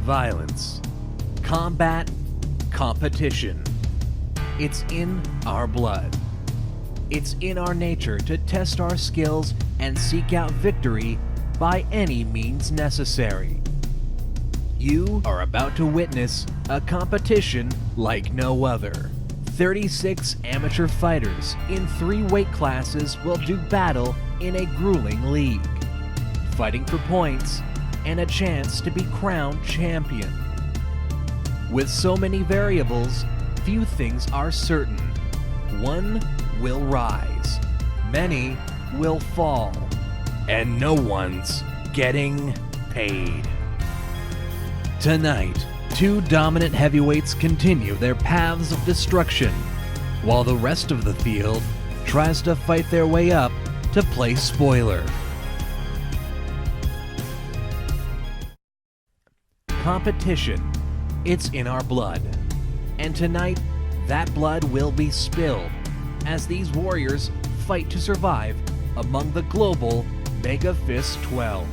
violence, combat, competition. It's in our blood. It's in our nature to test our skills and seek out victory by any means necessary. You are about to witness a competition like no other. 36 amateur fighters in 3 weight classes will do battle in a grueling league, fighting for points and a chance to be crowned champion. With so many variables, few things are certain. One will rise, many will fall, and no one's getting paid. Tonight, 2 dominant heavyweights continue their paths of destruction, while the rest of the field tries to fight their way up to play spoiler. Competition, it's in our blood. And tonight, that blood will be spilled as these warriors fight to survive among the global MEGAfist 12.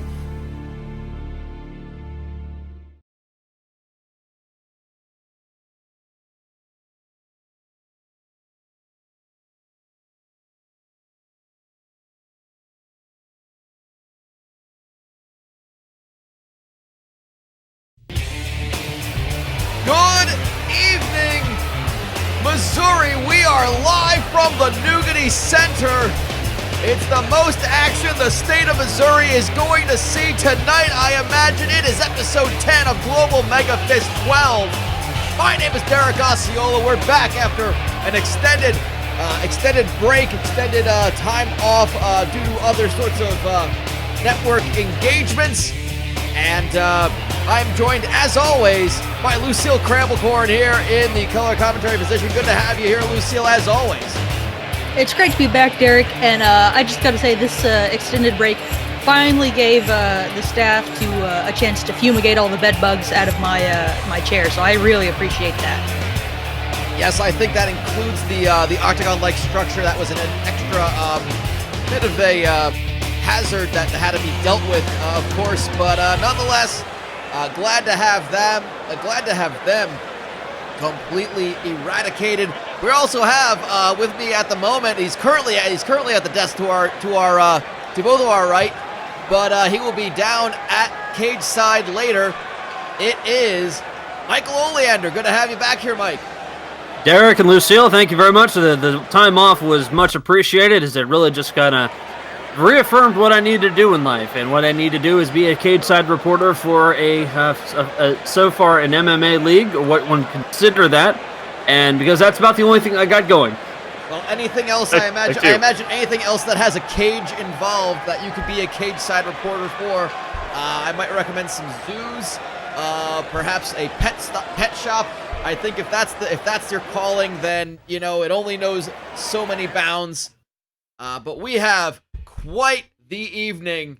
Good evening, Missouri. We are live from the Nougaty Center. It's the most action the state of Missouri is going to see tonight. I imagine it is episode 10 of Global MEGAfist 12. My name is Derek Osceola. We're back after an extended break, extended time off due to other sorts of network engagements. And I'm joined, as always, by Lucille Cramblecorn here in the color commentary position. Good to have you here, Lucille, as always. It's great to be back, Derek, and I just got to say this extended break finally gave the staff a chance to fumigate all the bed bugs out of my chair, so I really appreciate that. Yes, I think that includes the octagon-like structure. That was an extra bit of a hazard that had to be dealt with, of course, but nonetheless, glad to have them completely eradicated. We also have with me at the moment. He's currently at the desk to both of our right, but he will be down at cage side later. It is Michael Oleander. Good to have you back here, Mike. Derek and Lucille, thank you very much. The time off was much appreciated, as it really just kind of reaffirmed what I need to do in life, and what I need to do is be a cage-side reporter for so far an MMA league, or what one consider that, and because that's about the only thing I got going. Well, anything else? I imagine anything else that has a cage involved that you could be a cage-side reporter for. I might recommend some zoos, perhaps a pet shop. I think if that's your calling, then it only knows so many bounds. But we have quite the evening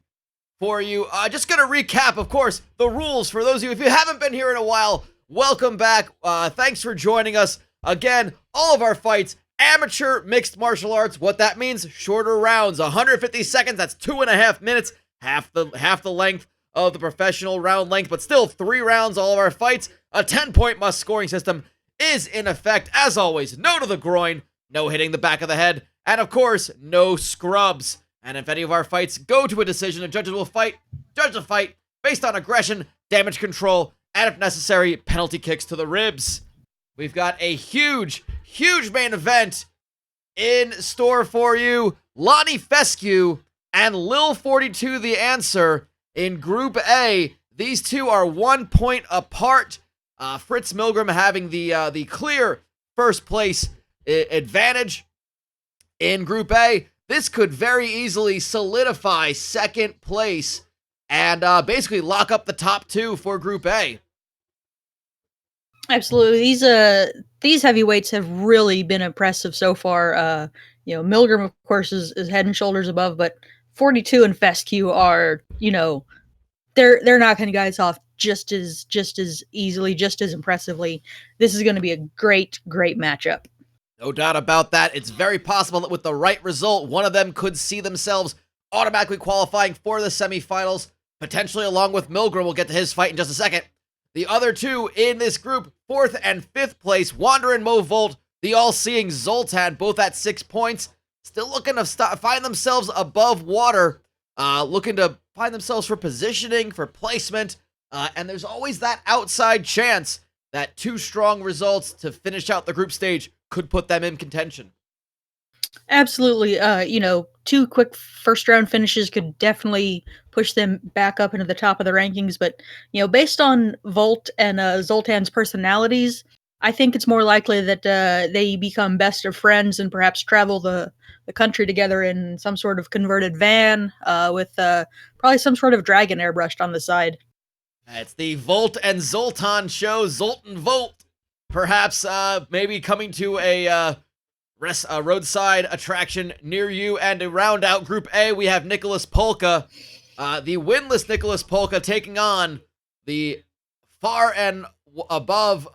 for you. Just going to recap, of course, the rules for those of you. If you haven't been here in a while, welcome back. Thanks for joining us. Again, all of our fights, amateur mixed martial arts. What that means, shorter rounds, 150 seconds. That's 2.5 minutes, half the length of the professional round length, but still 3 rounds, all of our fights. A 10-point must scoring system is in effect. As always, no to the groin, no hitting the back of the head, and of course, no scrubs. And if any of our fights go to a decision, the judges will judge the fight based on aggression, damage control, and if necessary, penalty kicks to the ribs. We've got a huge main event in store for you. Lonnie Fescue and Lil 42 the Answer in Group A. These two are 1 point apart. Fritz Milgram having the clear first place advantage in Group A. This could very easily solidify second place and basically lock up the top 2 for Group A. Absolutely. These heavyweights have really been impressive so far. Milgram, of course, is head and shoulders above, but 42 and Fescue are, they're knocking guys off just as easily, just as impressively. This is going to be a great matchup. No doubt about that. It's very possible that with the right result, one of them could see themselves automatically qualifying for the semifinals, potentially along with Milgram. We'll get to his fight in just a second. The other two in this group, 4th and 5th place, Wander and Mo Volt, the all-seeing Zoltan, both at 6 points, still looking to find themselves above water, looking to find themselves for positioning, for placement, and there's always that outside chance that 2 strong results to finish out the group stage could put them in contention. Absolutely. 2 quick first round finishes could definitely push them back up into the top of the rankings. But, based on Volt and Zoltan's personalities, I think it's more likely that they become best of friends and perhaps travel the country together in some sort of converted van with probably some sort of dragon airbrushed on the side. It's the Volt and Zoltan show, Zoltan Volt. Perhaps maybe coming to a roadside attraction near you. And to round out Group A, we have Nicholas Polka, the winless Nicholas Polka, taking on the far and above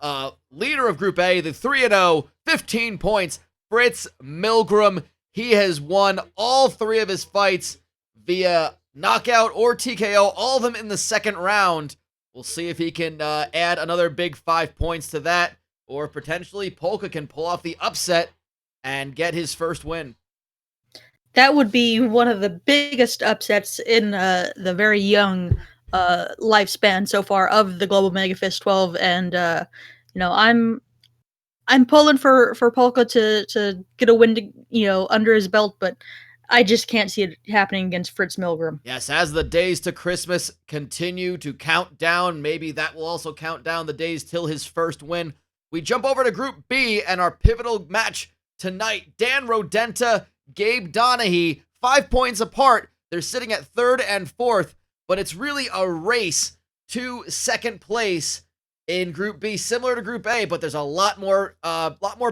leader of Group A, the 3-0, 15 points, Fritz Milgram. He has won all 3 of his fights via knockout or TKO, all of them in the second round. We'll see if he can add another big 5 points to that, or potentially Polka can pull off the upset and get his first win. That would be one of the biggest upsets in the very young lifespan so far of the Global MEGAfist 12, and I'm pulling for Polka to get a win, under his belt, but I just can't see it happening against Fritz Milgram. Yes, as the days to Christmas continue to count down, maybe that will also count down the days till his first win. We jump over to Group B and our pivotal match tonight. Dan Rodenta, Gabe Donahue, 5 points apart. They're sitting at 3rd and 4th, but it's really a race to 2nd place in Group B, similar to Group A, but there's a lot more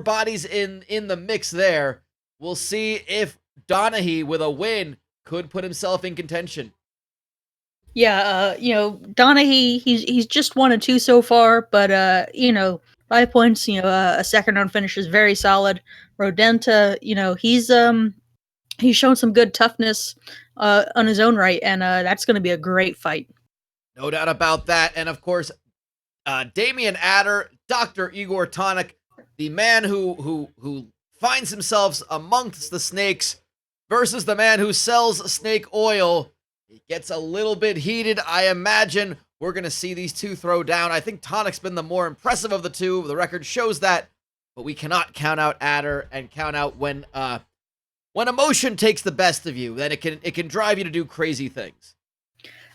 bodies in the mix there. We'll see if Donahue, with a win, could put himself in contention. Yeah, Donahue, he's just 1 and 2 so far, but 5 points, a second round finish is very solid. Rodenta, he's shown some good toughness on his own right, and that's going to be a great fight. No doubt about that. And of course, Damian Adder, Dr. Igor Tonic, the man who finds himself amongst the snakes versus the man who sells snake oil. It gets a little bit heated. I imagine we're going to see these two throw down. I think Tonic's been the more impressive of the two. The record shows that, but we cannot count out Adder and count out when emotion takes the best of you. Then it can drive you to do crazy things.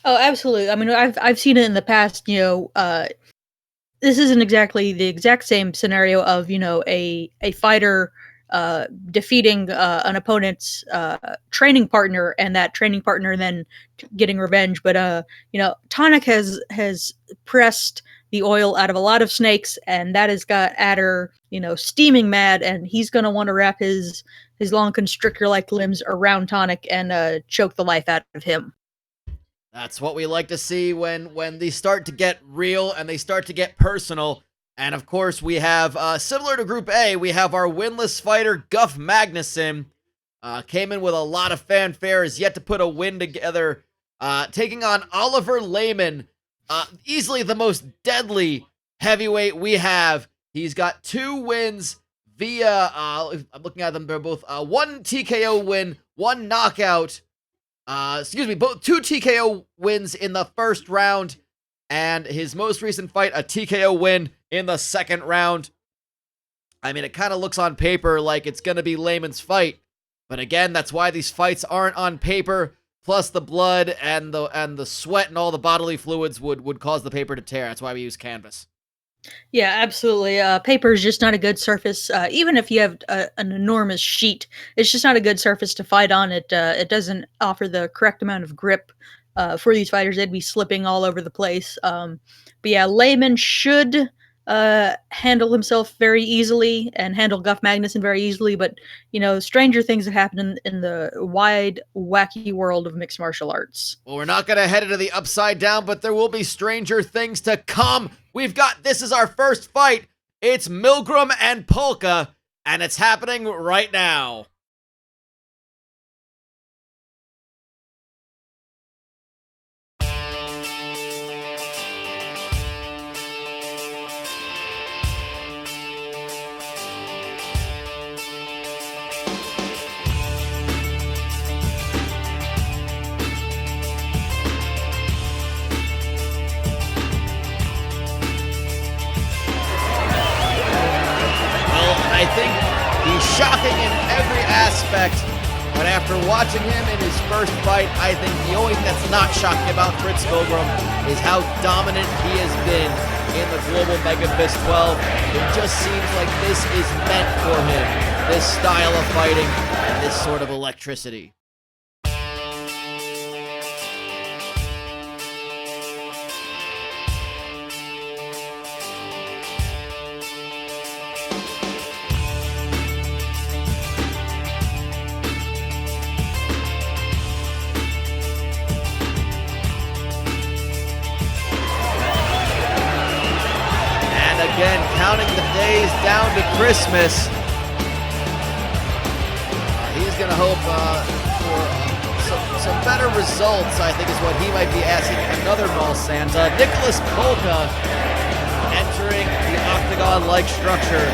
Oh, absolutely. I mean, I've seen it in the past. This isn't exactly the exact same scenario of a fighter defeating an opponent's training partner, and that training partner then getting revenge. But Tonic has pressed the oil out of a lot of snakes, and that has got Adder steaming mad, and he's gonna want to wrap his long constrictor-like limbs around Tonic and choke the life out of him. That's what we like to see when they start to get real and they start to get personal. And of course, we have, similar to Group A, we have our winless fighter, Guff Magnuson. Came in with a lot of fanfare, is yet to put a win together. Taking on Oliver Lehman, easily the most deadly heavyweight we have. He's got 2 wins via, I'm looking at them, they're both 1 TKO win, 1 knockout. Both 2 TKO wins in the first round, and his most recent fight, a TKO win in the second round. I mean, it kind of looks on paper like it's going to be Lehman's fight, but again, that's why these fights aren't on paper. Plus, the blood and the sweat and all the bodily fluids would cause the paper to tear. That's why we use canvas. Yeah, absolutely. Paper is just not a good surface. Even if you have an enormous sheet, it's just not a good surface to fight on. It doesn't offer the correct amount of grip for these fighters. They'd be slipping all over the place. But yeah, Lehman should handle himself very easily and handle Guff Magnuson very easily. But stranger things have happened in the wide, wacky world of mixed martial arts. Well, we're not going to head into the upside down, but there will be stranger things to come. This is our first fight. It's Milgram and Polka, and it's happening right now. shocking in every aspect. But after watching him in his first fight, I think the only thing that's not shocking about Fritz Milgram is how dominant he has been in the Global MEGAfist 12. It just seems like this is meant for him, this style of fighting and this sort of electricity. Again, counting the days down to Christmas. He's going to hope for some better results, I think is what he might be asking another Mall Santa. Nicholas Polka entering the octagon-like structure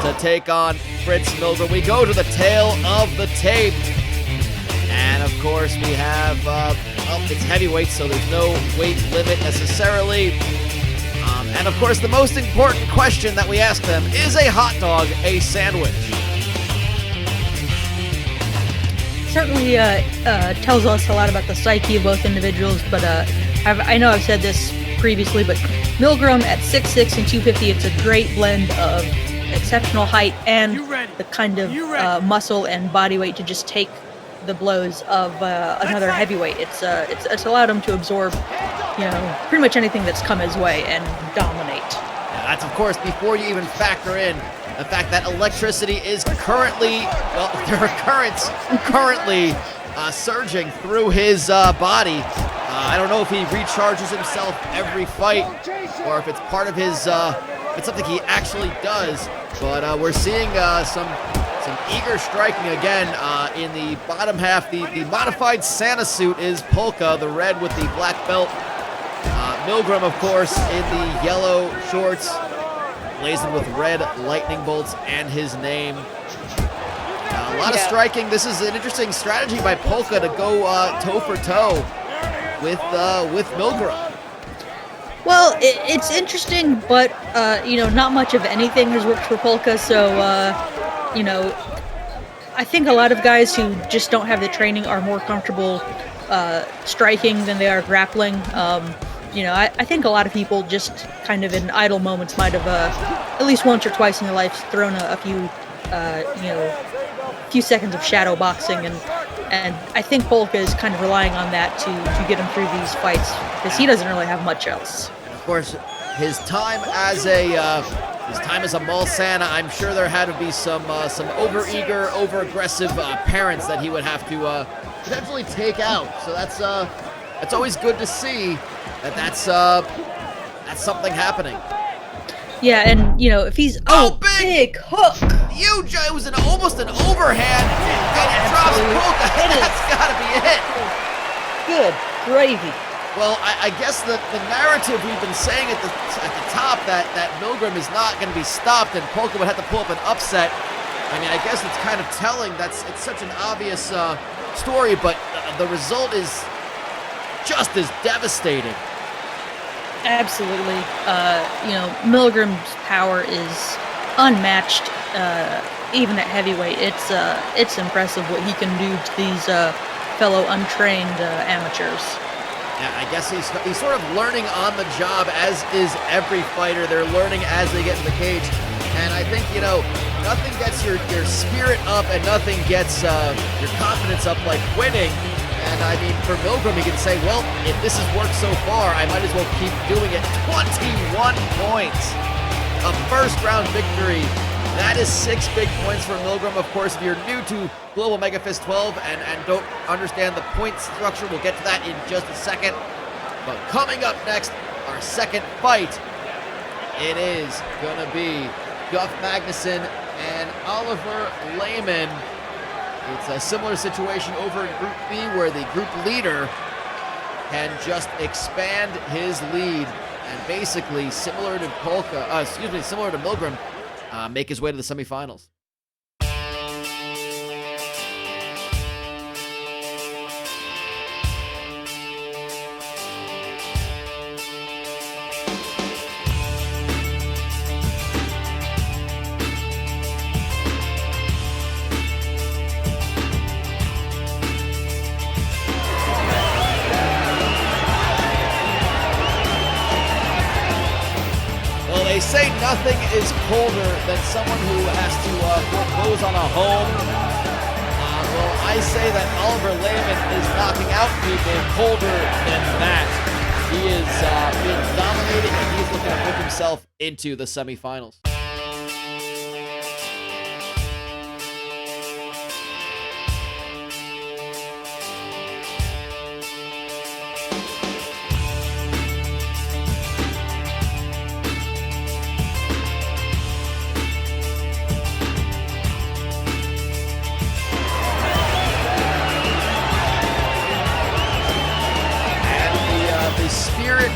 to take on Fritz Milgram. We go to the tail of the tape. And of course we have, it's heavyweight, so there's no weight limit necessarily. And of course, the most important question that we ask them, is a hot dog a sandwich? Certainly tells us a lot about the psyche of both individuals, but I know I've said this previously, but Milgram at 6'6" and 250, it's a great blend of exceptional height and the kind of muscle and body weight to just take the blows of another heavyweight. It's allowed him to absorb, pretty much anything that's come his way and dominate. Yeah, that's of course before you even factor in the fact that electricity is currently, there are currents currently surging through his body. I don't know if he recharges himself every fight or if it's part of his, it's something he actually does, but we're seeing some eager striking again in the bottom half. The modified Santa suit is Polka, the red with the black belt. Milgram, of course, in the yellow shorts, blazoned with red lightning bolts and his name. A lot of striking. This is an interesting strategy by Polka to go toe for toe with Milgram. Well, it's interesting, but not much of anything has worked for Polka, so I think a lot of guys who just don't have the training are more comfortable striking than they are grappling. I think a lot of people just kind of in idle moments might have at least once or twice in their life thrown a few seconds of shadow boxing, and I think Polka is kind of relying on that to get him through these fights because he doesn't really have much else. And of course, his time as a Mall Santa, I'm sure there had to be some overeager, overaggressive parents that he would have to potentially take out. So that's always good to see that's something happening. Yeah, and if he's big hook. Huge! It was almost an overhand, and it drops Polka. That's gotta be it. Good gravy. Well, I guess the narrative we've been saying at the top that Milgram is not going to be stopped and Polka would have to pull up an upset. I mean, I guess it's kind of telling. It's such an obvious story, but the result is just as devastating. Absolutely. Milgram's power is unmatched, even at heavyweight. It's impressive what he can do to these fellow untrained amateurs. Yeah, I guess he's sort of learning on the job, as is every fighter. They're learning as they get in the cage. And I think, nothing gets your spirit up and nothing gets your confidence up like winning. And I mean, for Milgram, he can say, well, if this has worked so far, I might as well keep doing it. 21 points. A first-round victory. That is 6 big points for Milgram. Of course, if you're new to Global MEGAfist 12 and don't understand the point structure, we'll get to that in just a second. But coming up next, our second fight, it is going to be Duff Magnuson and Oliver Lehman. It's a similar situation over in Group B where the group leader can just expand his lead and basically, similar to Milgram, make his way to the semifinals. Well, they say nothing is colder than someone who has to foreclose on a home. Well, I say that Oliver Lehman is knocking out people colder than that. He is being dominated, and he's looking to put himself into the semifinals.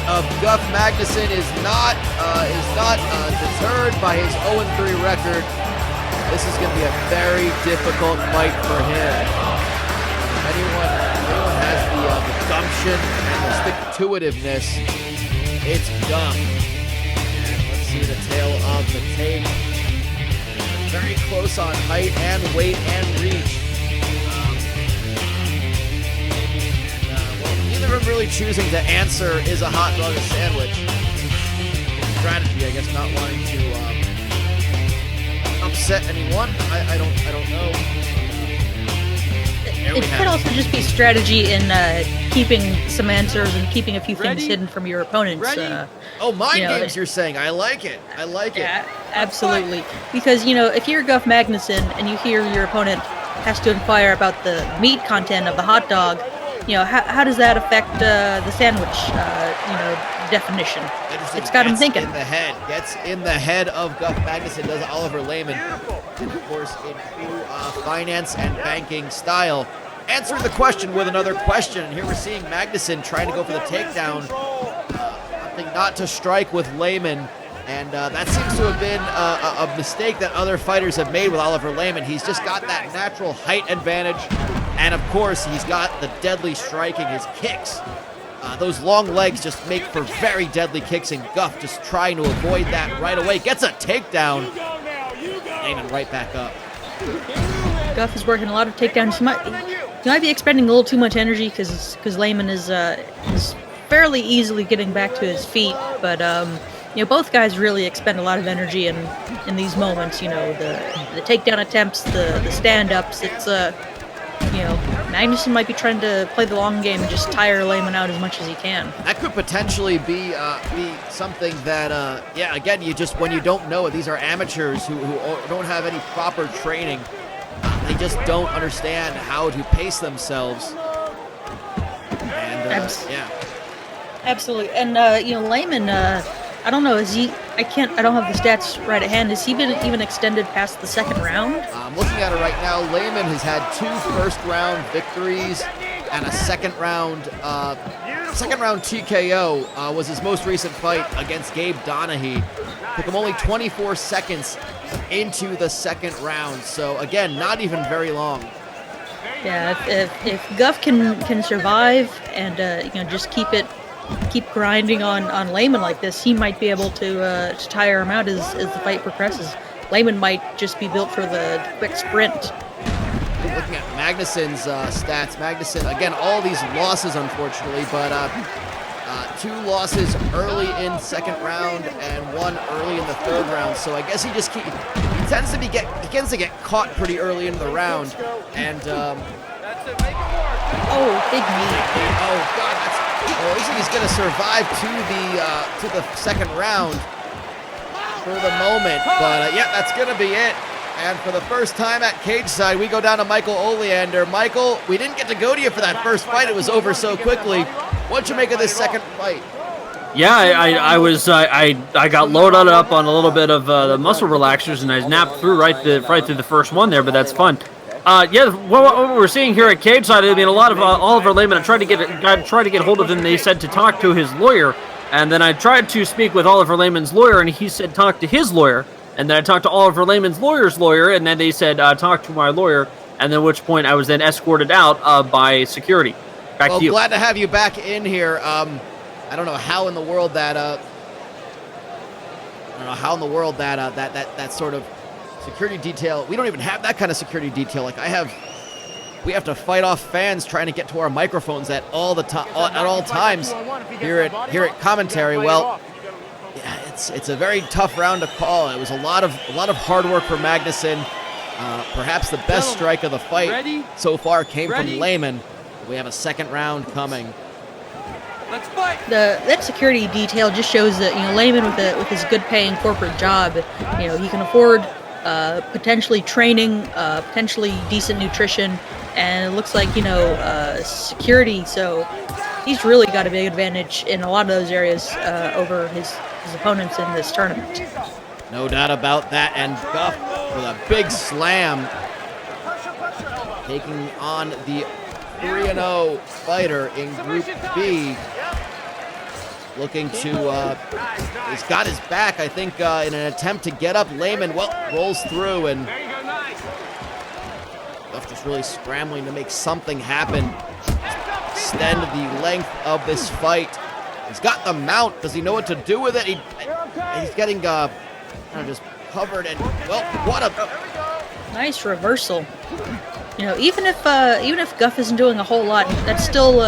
Of Guff Magnuson is not deterred by his 0-3 record. This is going to be a very difficult fight for him. Anyone has the gumption and the stick-to-itiveness, it's Guff. And let's see the tail of the tape. Very close on height and weight and reach. Neither of them really choosing to answer is a hot dog a sandwich. Strategy, I guess, not wanting to upset anyone. I don't know. It could also just be strategy in keeping some answers and keeping a few things hidden from your opponents. Mind games, you're saying. I like it. Yeah, absolutely. Because, if you're Guff Magnuson and you hear your opponent has to inquire about the meat content of the hot dog, how does that affect the sandwich, definition? It's got him thinking. Gets in the head of Guff Magnuson, does Oliver Lehman. And of course, in true finance and banking style, answering the question with another question. And here we're seeing Magnuson trying to go for the takedown, opting not to strike with Lehman. And that seems to have been a mistake that other fighters have made with Oliver Lehman. He's just got that natural height advantage. And of course, he's got the deadly striking, his kicks. Those long legs just make for very deadly kicks, and Guff just trying to avoid that right away. Gets a takedown. Lehman right back up. Guff is working a lot of takedowns. He might be expending a little too much energy because Lehman is fairly easily getting back to his feet. But both guys really expend a lot of energy in these moments. The takedown attempts, the stand-ups. It's Magnuson might be trying to play the long game and just tire Lehman out as much as he can. That could potentially be something that, again, when you don't know it, these are amateurs who don't have any proper training. They just don't understand how to pace themselves. And, Absolutely. And, Lehman, I don't know, I don't have the stats right at hand. Has he been even extended past the second round? I'm looking at it right now. Lehman has had 2 first-round victories and a second-round TKO was his most recent fight against Gabe Donaghy. Took him only 24 seconds into the second round. So, again, not even very long. Yeah, if Guff can survive and, just keep grinding on Lehman like this, he might be able to tire him out as the fight progresses. Lehman might just be built for the quick sprint. Looking at Magnuson's stats, Magnuson, again, all these losses, unfortunately, but 2 losses early in second round and 1 early in the third round. So I guess he tends to get caught pretty early into the round. And big knee. Oh God, well, at least he's going to survive to the second round for the moment. But that's going to be it. And for the first time at cage side, we go down to Michael Oleander. Michael, we didn't get to go to you for that first fight. It was over so quickly. What'd you make of this second fight? Yeah, I got loaded up on a little bit of the muscle relaxers, and I napped through right through the first one there. But that's fun. What we're seeing here at cage side, I mean, a lot of Oliver Lehman. I tried to get hold of him. They said to talk to his lawyer, and then I tried to speak with Oliver Lehman's lawyer, and he said talk to his lawyer. And then I talked to Oliver Lehman's lawyer's lawyer, and then they said talk to my lawyer. And then at which point I was then escorted out by security. Back to you. Glad to have you back in here. I don't know how in the world that sort of security detail. We don't even have that kind of security detail. Like we have to fight off fans trying to get to our microphones at all times here at commentary. Well, yeah, it's a very tough round to call. It was a lot of hard work for Magnuson. Perhaps the best strike of the fight so far came from Lehman. We have a second round coming. Let's fight. That security detail just shows that Lehman with his good paying corporate job, he can afford potentially training, potentially decent nutrition, and it looks like security. So he's really got a big advantage in a lot of those areas over his opponents in this tournament. No doubt about that. And Guff with a big slam, taking on the 3-0 fighter in Group B. Looking to, he's got his back, I think, in an attempt to get up. Lehman, rolls through, and Guff just really scrambling to make something happen. Extend the length of this fight. He's got the mount. Does he know what to do with it? He's getting kind of just covered, and, well, what a... Nice reversal. Even if Guff isn't doing a whole lot, that's still,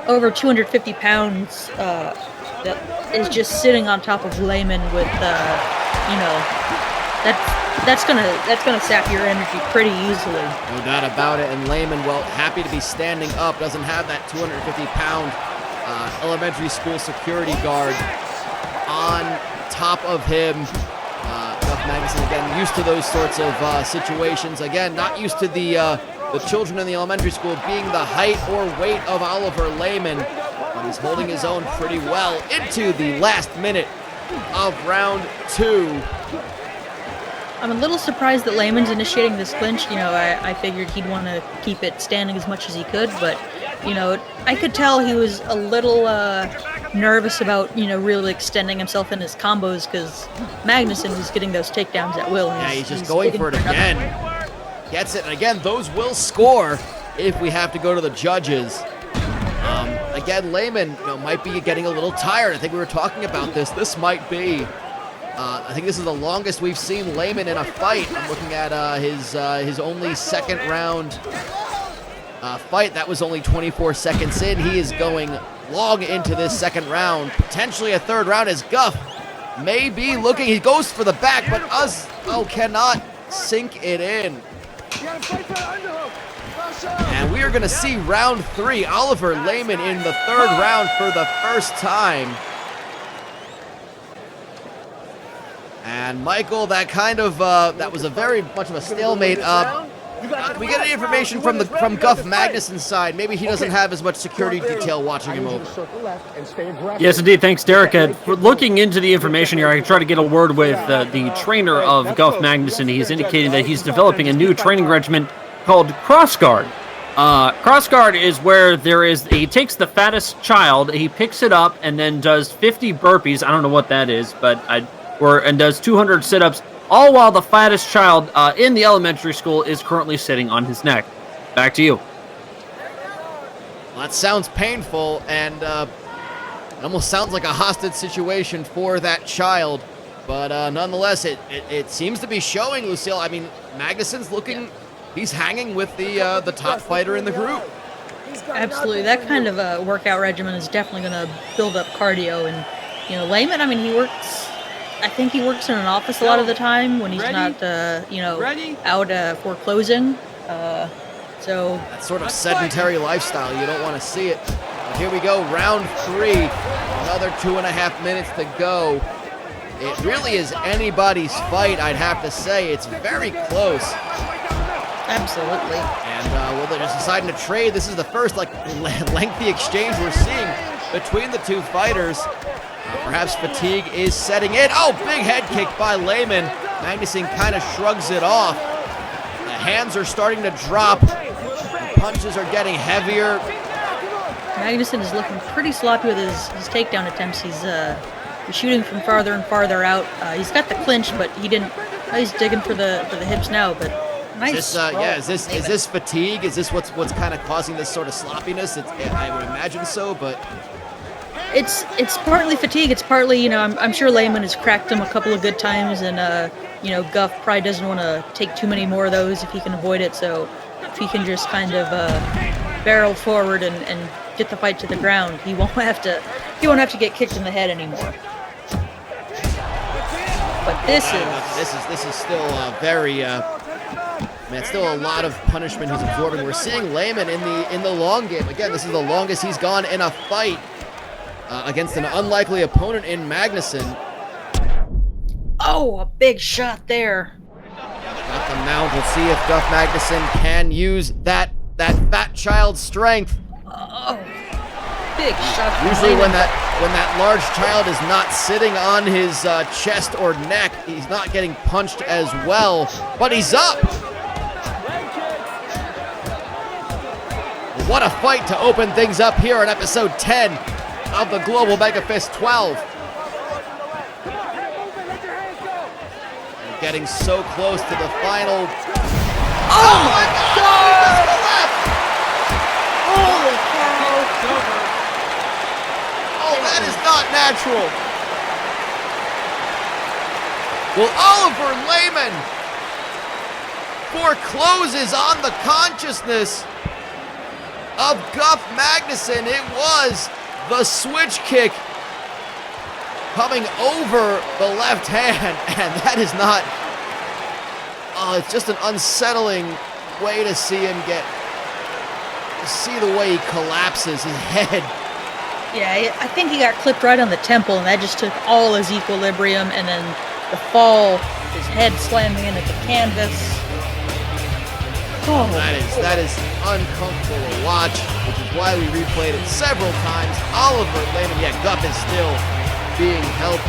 over 250 pounds that is just sitting on top of Lehman with, that's gonna sap your energy pretty easily. No doubt about it. And Lehman, well, happy to be standing up. Doesn't have that 250-pound elementary school security guard on top of him. Guff Magnuson, again, used to those sorts of situations. Again, not used to the children in the elementary school being the height or weight of Oliver Lehman. But he's holding his own pretty well into the last minute of round 2. I'm a little surprised that Lehman's initiating this clinch. I figured he'd want to keep it standing as much as he could, but, I could tell he was a little nervous about, really extending himself in his combos because Magnuson was getting those takedowns at will. Yeah, he's just going for it again. Gets it, and again, those will score if we have to go to the judges. Again, Lehman might be getting a little tired. I think we were talking about this. This might be, I think this is the longest we've seen Lehman in a fight. I'm looking at his only second round fight. That was only 24 seconds in. He is going long into this second round, potentially a third round as Guff may be looking. He goes for the back, but cannot sink it in. And we are going to see round 3. Oliver Lehman in the third round for the first time. And Michael, that was a very much of a stalemate. We get any information from Guff Magnuson's side? Maybe he doesn't have as much security detail watching him over. Yes, indeed. Thanks, Derek. For looking into the information here, I can try to get a word with the trainer of Guff Magnuson. He's indicating that he's developing a new training regimen called Cross Guard. Cross Guard is where he takes the fattest child, he picks it up, and then does 50 burpees. I don't know what that is, and does 200 sit-ups, all while the fattest child in the elementary school is currently sitting on his neck. Back to you. Well, that sounds painful, and it almost sounds like a hostage situation for that child. But nonetheless, it seems to be showing, Lucille. I mean, Magnuson's looking, he's hanging with the top fighter in the group. Absolutely. That kind of a workout regimen is definitely going to build up cardio. And, Lehman, I mean, I think he works in an office a lot of the time when he's not, out foreclosing. So that sort of sedentary lifestyle, you don't want to see it. But here we go, round 3. Another 2.5 minutes to go. It really is anybody's fight, I'd have to say. It's very close. Absolutely. And they're just deciding to trade. This is the first lengthy exchange we're seeing between the two fighters. Perhaps fatigue is setting in. Oh, big head kick by Lehman. Magnuson kind of shrugs it off. The hands are starting to drop. The punches are getting heavier. Magnuson is looking pretty sloppy with his takedown attempts. He's shooting from farther and farther out. He's got the clinch, but he didn't. He's digging for the hips now. But nice. Is this fatigue? Is this what's kind of causing this sort of sloppiness? I would imagine so, but. It's partly fatigue. It's partly, I'm sure Lehman has cracked him a couple of good times, and Guff probably doesn't want to take too many more of those if he can avoid it. So if he can just kind of barrel forward and get the fight to the ground, he won't have to get kicked in the head anymore. but this is still very. Man, still a lot of punishment he's absorbing. We're seeing Lehman in the long game. Again, this is the longest he's gone in a fight against an unlikely opponent in Magnuson. Oh, a big shot there. Got the mount. We'll see if Duff Magnuson can use that fat child's strength. Oh, big shot. Usually when that large child is not sitting on his chest or neck, he's not getting punched as well. But he's up. What a fight to open things up here on episode 10 of the Global MEGAfist 12. We're getting so close to the final. Oh my God! Holy cow! Oh, that is not natural. Well, Oliver Lehman forecloses on the consciousness of Duff Magnuson. It was the switch kick coming over the left hand, and that is not, it's just an unsettling way to see him see the way he collapses, his head. Yeah, I think he got clipped right on the temple, and that just took all his equilibrium, and then the fall, his head slamming into the canvas. Oh. That is uncomfortable to watch, which is why we replayed it several times. Oliver Lehman, Guff is still being helped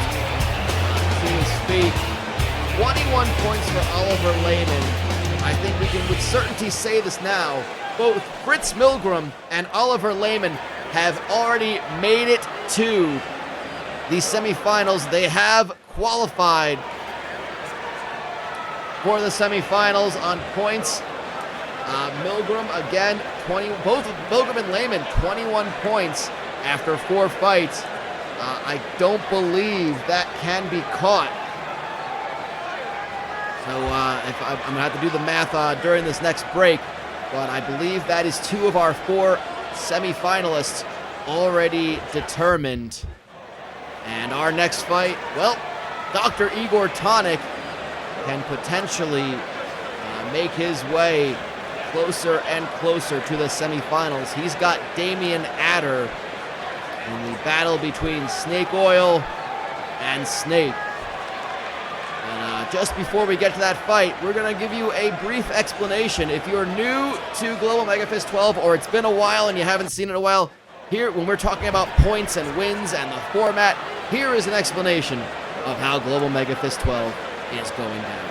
to his feet. 21 points for Oliver Lehman. I think we can with certainty say this now. Both Fritz Milgram and Oliver Lehman have already made it to the semifinals. They have qualified for the semifinals on points. Milgram again, both Milgram and Lehman, 21 points after 4 fights. I don't believe that can be caught. So I'm going to have to do the math during this next break, but I believe that is 2 of our 4 semifinalists already determined. And our next fight, well, Dr. Igor Tonic can potentially make his way closer and closer to the semifinals. He's got Damian Adder in the battle between Snake Oil and Snake. And just before we get to that fight, we're going to give you a brief explanation. If you're new to Global MEGAfist 12, or it's been a while and you haven't seen it in a while, here, when we're talking about points and wins and the format, here is an explanation of how Global MEGAfist 12 is going down.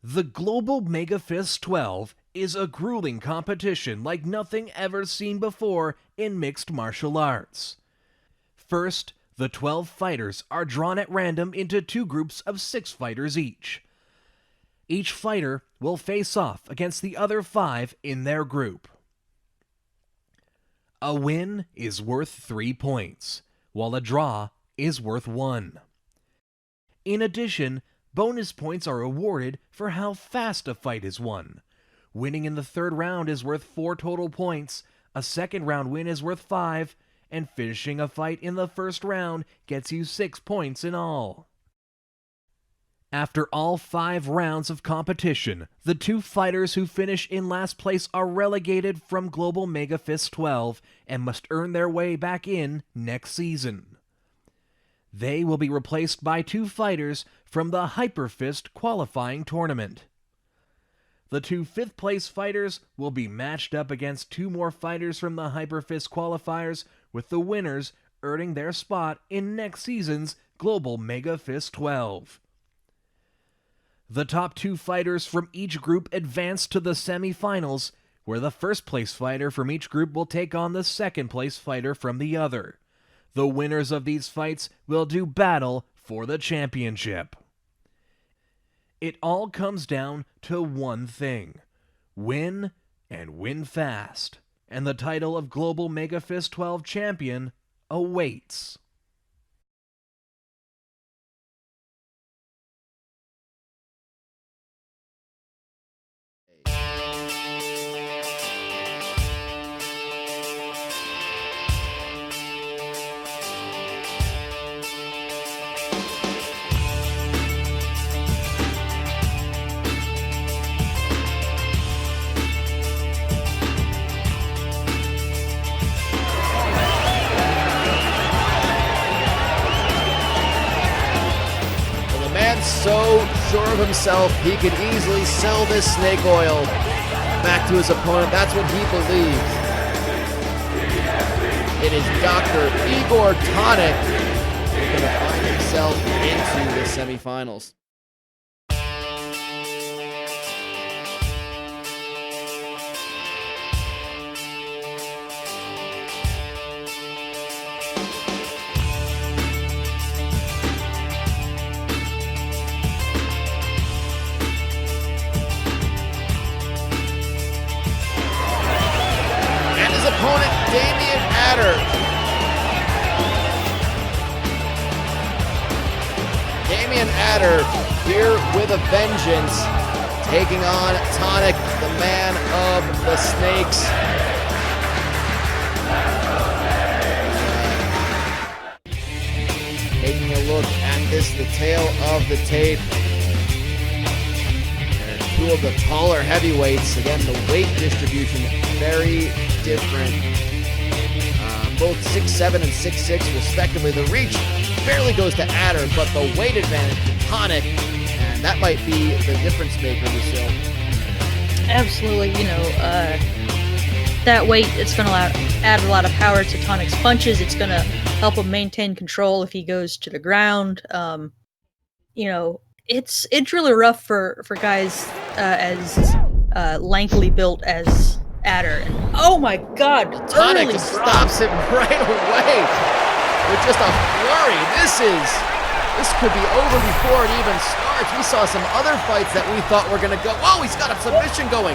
The Global MEGAfist 12 is a grueling competition like nothing ever seen before in mixed martial arts. First, the 12 fighters are drawn at random into 2 groups of 6 fighters each. Each fighter will face off against the other 5 in their group. A win is worth 3 points, while a draw is worth 1. In addition, bonus points are awarded for how fast a fight is won. Winning in the 3rd round is worth 4 total points, a 2nd round win is worth 5, and finishing a fight in the 1st round gets you 6 points in all. After all 5 rounds of competition, the 2 fighters who finish in last place are relegated from Global MEGAfist 12 and must earn their way back in next season. They will be replaced by 2 fighters from the Hyperfist qualifying tournament. The 2 5th-place fighters will be matched up against 2 more fighters from the Hyperfist qualifiers, with the winners earning their spot in next season's Global MEGAfist 12. The top 2 fighters from each group advance to the semifinals, where the 1st-place fighter from each group will take on the 2nd-place fighter from the other. The winners of these fights will do battle for the championship. It all comes down to one thing: win, and win fast. And the title of Global MEGAfist 12 champion awaits. so sure of himself he could easily sell this snake oil back to his opponent. That's what he believes. It is Dr. Igor Tonic who's going to find himself into the semifinals. Opponent Damian Adder. Damian Adder here with a vengeance, taking on Tonic, the man of the snakes. Taking a look at this, the tail of the tape. And two of the taller heavyweights. Again, the weight distribution very different. Both 6'7" and 6'6" respectively. The reach barely goes to Adder, but the weight advantage to Tonic, and that might be the difference maker, Lucille. Absolutely, that weight, it's going to add a lot of power to Tonic's punches. It's going to help him maintain control if he goes to the ground. It's really rough for guys as lankily built as Adder. Oh my God! Tonic just stops him right away with just a flurry. This could be over before it even starts. We saw some other fights that we thought were going to go. Whoa! He's got a submission going.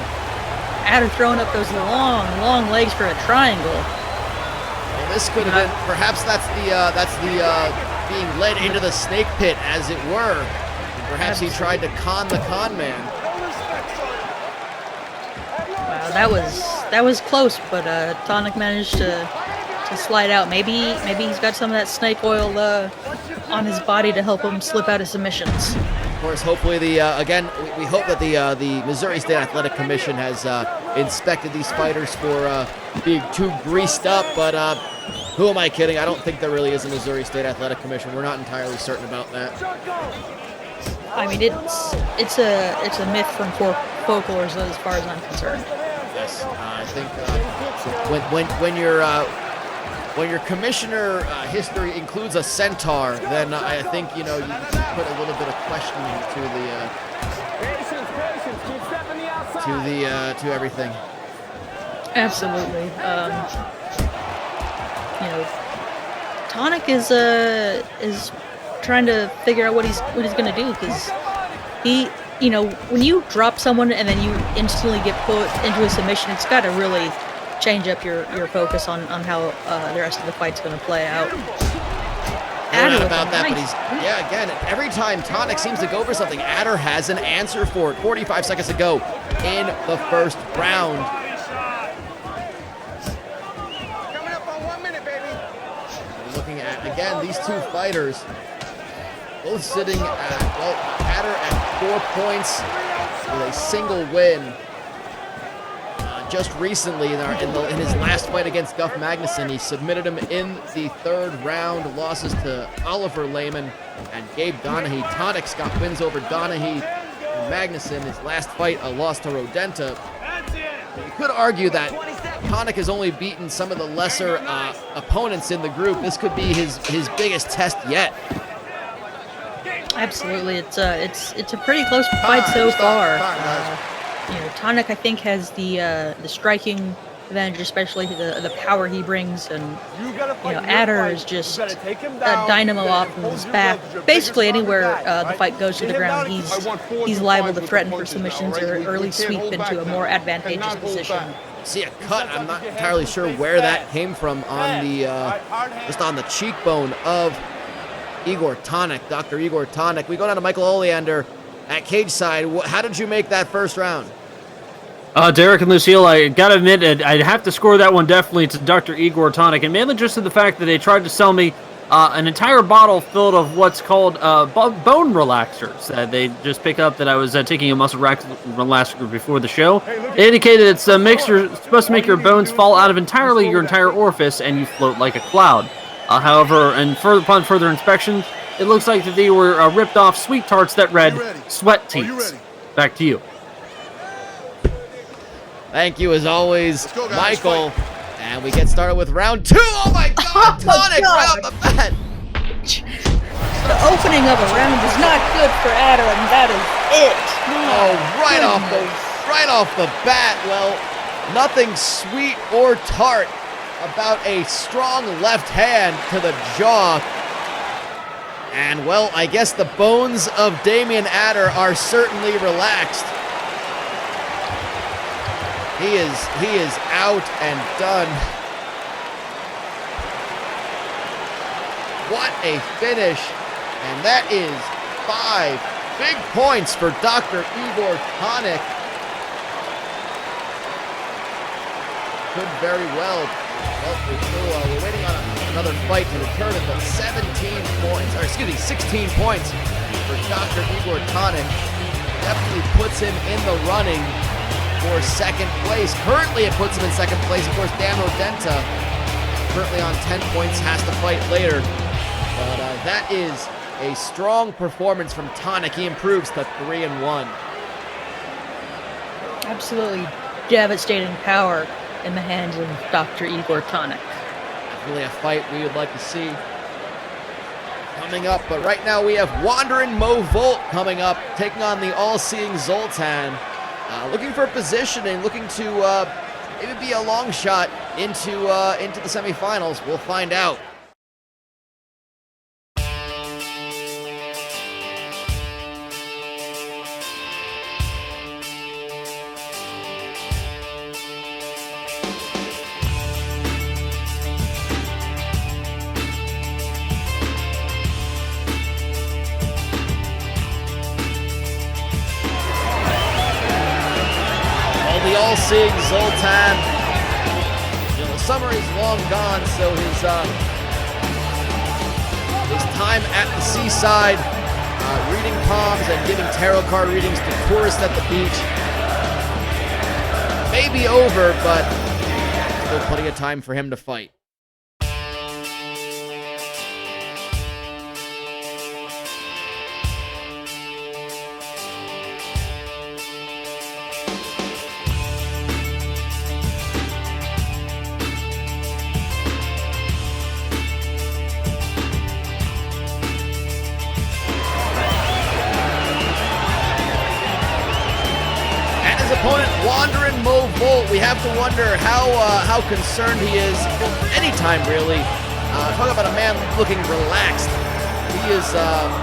Adder throwing up those long legs for a triangle. Well, this could have been. Perhaps that's the being led into the snake pit, as it were. And perhaps he tried to con the con man. Wow, that was close, but Tonic managed to slide out. Maybe he's got some of that snake oil on his body to help him slip out of submissions. Of course, hopefully we hope that the Missouri State Athletic Commission has inspected these fighters for being too greased up, but who am I kidding? I don't think there really is a Missouri State Athletic Commission. We're not entirely certain about that. I mean, it's a myth from folklore as far as I'm concerned. Yes, I think when your commissioner history includes a centaur, then I think you can put a little bit of questioning to everything. Absolutely. Tonic is trying to figure out what he's going to do, because when you drop someone and then you instantly get put into a submission, it's got to really change up your focus on how the rest of the fight's going to play out. Not about that, but again, every time Tonic seems to go for something, Adder has an answer for it. 45 seconds to go in the first round. Coming up on 1 minute, baby. Looking at, again, these two fighters both sitting at, Adder at 4 points with a single win. Just recently, in his last fight against Duff Magnuson, he submitted him in the third round. Losses to Oliver Lehman and Gabe Donahue. Tonic's got wins over Donahue and Magnuson. His last fight, a loss to Rodenta. You could argue that Tonic has only beaten some of the lesser opponents in the group. This could be his biggest test yet. Absolutely, it's a pretty close fight so far. Tonic, I think, has the striking advantage, especially the power he brings, and Adder is just a dynamo off of his back. Basically, anywhere the fight goes to the ground, he's liable to threaten for submissions or early sweep into a more advantageous position. See a cut. I'm not entirely sure where that came from on the just on the cheekbone of Igor Tonic, Dr. Igor Tonic. We go down to Michael Oleander at cage side. How did you make that first round? Derek and Lucille, I gotta admit, I'd have to score that one definitely to Dr. Igor Tonic, and mainly just to the fact that they tried to sell me an entire bottle filled of what's called bone relaxers. They just pick up that I was taking a muscle relaxer before the show. They indicated it's a mixture supposed to make your bones fall out of entirely your entire orifice, and you float like a cloud. However, upon further inspection, it looks like that they were ripped off sweet tarts that read sweat teats. Back to you. Thank you, as always, go, guys. Michael. And we get started with round 2. Oh my God, Tonic right off the bat. The opening of a round is not good for Adder, and that is it. Oh, right off the bat. Well, nothing sweet or tart about a strong left hand to the jaw. And, well, I guess the bones of Damian Adder are certainly relaxed. He is out and done. What a finish. And that is 5 big points for Dr. Igor Tonic. Could very well. Well, we're waiting on another fight to determine, but 16 points for Dr. Igor Tonic. Definitely puts him in the running for second place. Currently, it puts him in second place. Of course, Dan Rodenta, currently on 10 points, has to fight later. But that is a strong performance from Tonic. He improves to 3-1. Absolutely devastating power in the hands of Dr. Igor Tonic. Really a fight we would like to see coming up. But right now we have Wandering Mo Volt coming up, taking on the all-seeing Zoltan. Looking for positioning, looking to maybe be a long shot into the semifinals. We'll find out. The all-seeing Zoltan. You know, the summer is long gone, so his time at the seaside, reading palms and giving tarot card readings to tourists at the beach may be over, but still plenty of time for him to fight. Opponent Wandering Mo Volt. We have to wonder how concerned he is anytime, really. Talk about a man looking relaxed. He is trying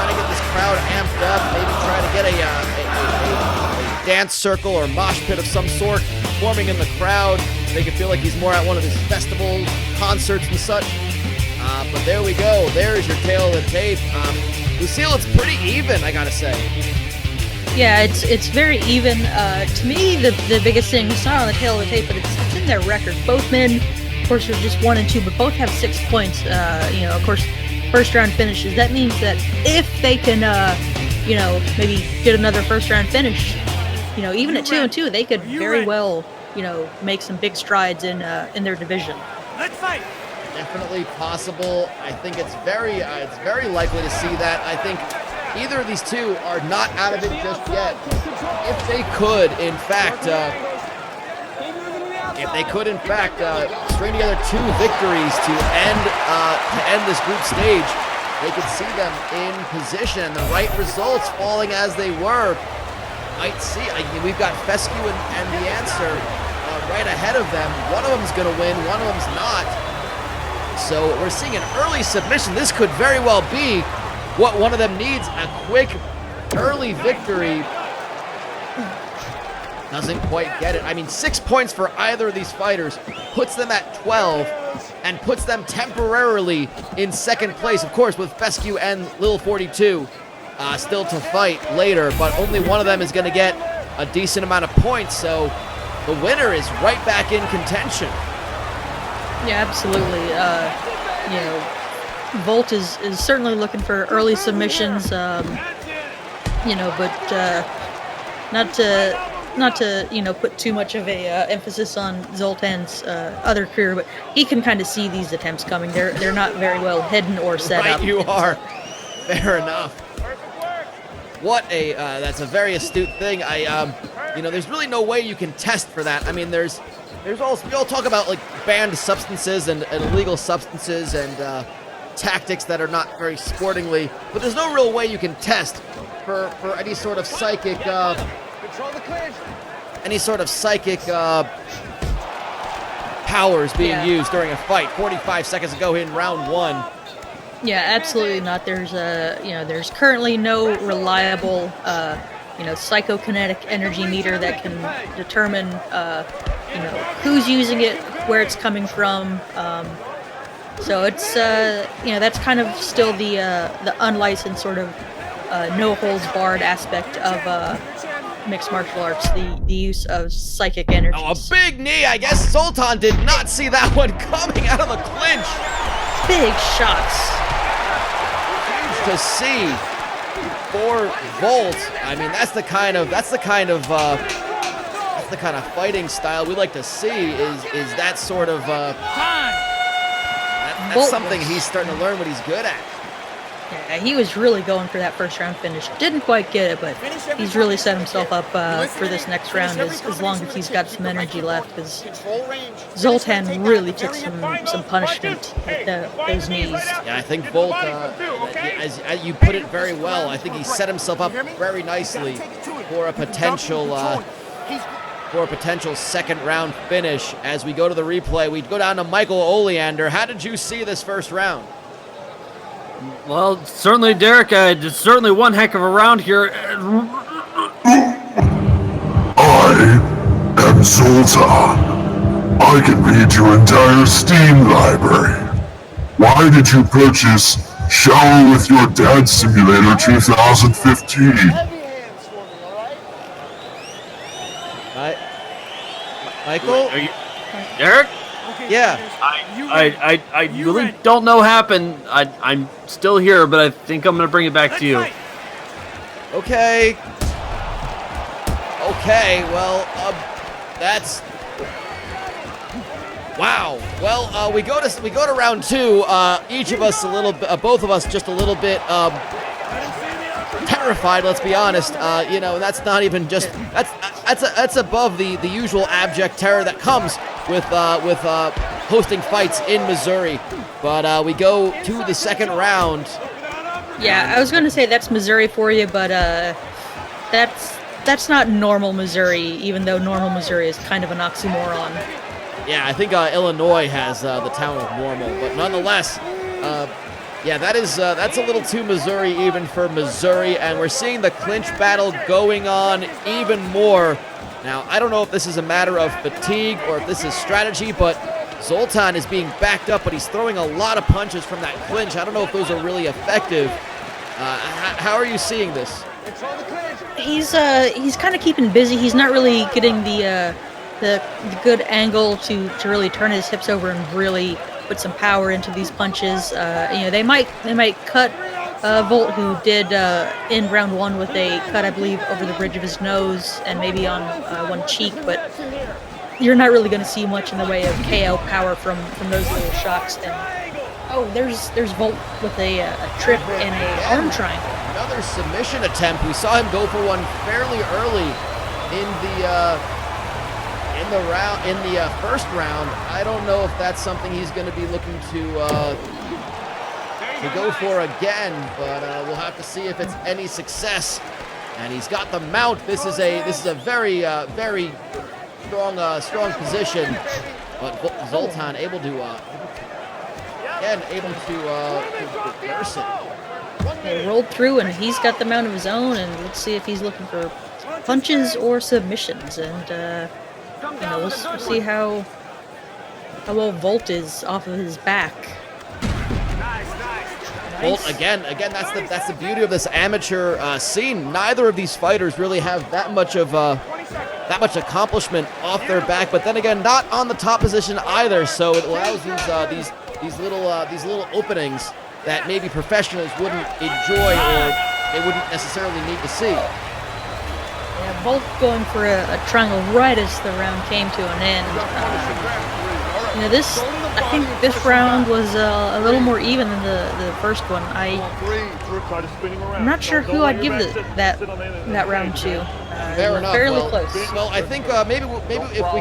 to get this crowd amped up, maybe trying to get a dance circle or mosh pit of some sort forming in the crowd. Make it feel like he's more at one of his festivals, concerts and such. But there we go. There's your tail of the tape. Lucille, it's pretty even, I gotta say. Yeah, it's very even. To me, the biggest thing, it's not on the tail of the tape, but it's in their record. Both men, of course, are just 1 and 2, but both have 6 points. Of course, first round finishes. That means that if they can, maybe get another first round finish, even at 2 and 2, they could very well, make some big strides in their division. Let's fight. Definitely possible. I think it's very likely to see that. I think either of these two are not out of it just yet. If they could, in fact, string together 2 victories to end this group stage, they could see them in position, and the right results falling as they were. Might see. We've got Fescue and the answer right ahead of them. One of them's going to win. One of them's not. So we're seeing an early submission. This could very well be what one of them needs, a quick, early victory. Doesn't quite get it. 6 points for either of these fighters puts them at 12 and puts them temporarily in second place. Of course, with Fescue and Lil 42 still to fight later, but only one of them is going to get a decent amount of points, so the winner is right back in contention. Yeah, absolutely. Volt is certainly looking for early submissions, but not not to put too much of a emphasis on Zoltan's other career, but he can kind of see these attempts coming. They're not very well hidden or set Right, up. you are. Fair enough. What a that's a very astute thing. There's really no way you can test for that. I mean, there's also, we all talk about like banned substances and illegal substances and tactics that are not very sportingly, but there's no real way you can test for any sort of psychic Control the clinch. powers being Yeah. used during a fight. 45 seconds ago in round 1. Yeah, absolutely not. There's there's currently no reliable psychokinetic energy meter that can determine who's using it, where it's coming from. So it's that's kind of still the unlicensed sort of no holds barred aspect of mixed martial arts, the use of psychic energy. Oh, a big knee. I guess Zoltan did not see that one coming out of the clinch. Big shots. To see for Volt. I mean, that's the kind of fighting style we like to see. Is that sort of that's Volt something was- he's starting to learn what he's good at. Yeah, he was really going for that first round finish. Didn't quite get it, but he's really set himself up for this next round as long as he's got some energy left, because Zoltan really took some punishment with those knees. Yeah, I think Volt, as you put it very well, I think he set himself up very nicely for a potential second round finish. As we go to the replay, we go down to Michael Oleander. How did you see this first round? Well, certainly, Derek, it's certainly one heck of a round here. I am Zoltan. I can read your entire Steam library. Why did you purchase Shower with Your Dad Simulator 2015? Heavy hands for me, all right? Michael? Are you, Derek? Yeah. I really don't know what happened. I'm still here, but I think I'm going to bring it back to you. Okay. Okay, well, that's... Wow. Well, we go to round 2. Each of us a little bit, both of us just a little bit terrified. Let's be honest. And that's not even just that's above the usual abject terror that comes with hosting fights in Missouri. But we go to the second round. Yeah, I was going to say that's Missouri for you, but that's not normal Missouri, even though normal Missouri is kind of an oxymoron. Yeah, I think Illinois has the town of Normal, but nonetheless, that's a little too Missouri even for Missouri, and we're seeing the clinch battle going on even more. Now, I don't know if this is a matter of fatigue or if this is strategy, but Zoltan is being backed up, but he's throwing a lot of punches from that clinch. I don't know if those are really effective. How are you seeing this? Control the clinch. He's kind of keeping busy. He's not really getting the good angle to really turn his hips over and really put some power into these punches. They might cut Volt, who did end round 1 with a cut, I believe, over the bridge of his nose and maybe on one cheek, but you're not really going to see much in the way of KO power from those little shots. And there's Volt with a trip and a arm triangle. Another submission attempt. We saw him go for one fairly early in the first round. I don't know if that's something he's going to be looking to go for again, but we'll have to see if it's any success. And he's got the mount. This is a very very strong position, but Zoltan able to reverse it. They rolled through, and he's got the mount of his own, and let's see if he's looking for punches or submissions. And we'll see how well Volt is off of his back. Volt again. That's the beauty of this amateur scene. Neither of these fighters really have that much accomplishment off their back, but then again, not on the top position either. So it allows these little openings that maybe professionals wouldn't enjoy or they wouldn't necessarily need to see. Yeah, Volt going for a triangle right as the round came to an end. You know, I think this round was a little more even than the first one. I'm not sure who I'd give that round to. Fair enough. Fairly Well, close. well, I think maybe if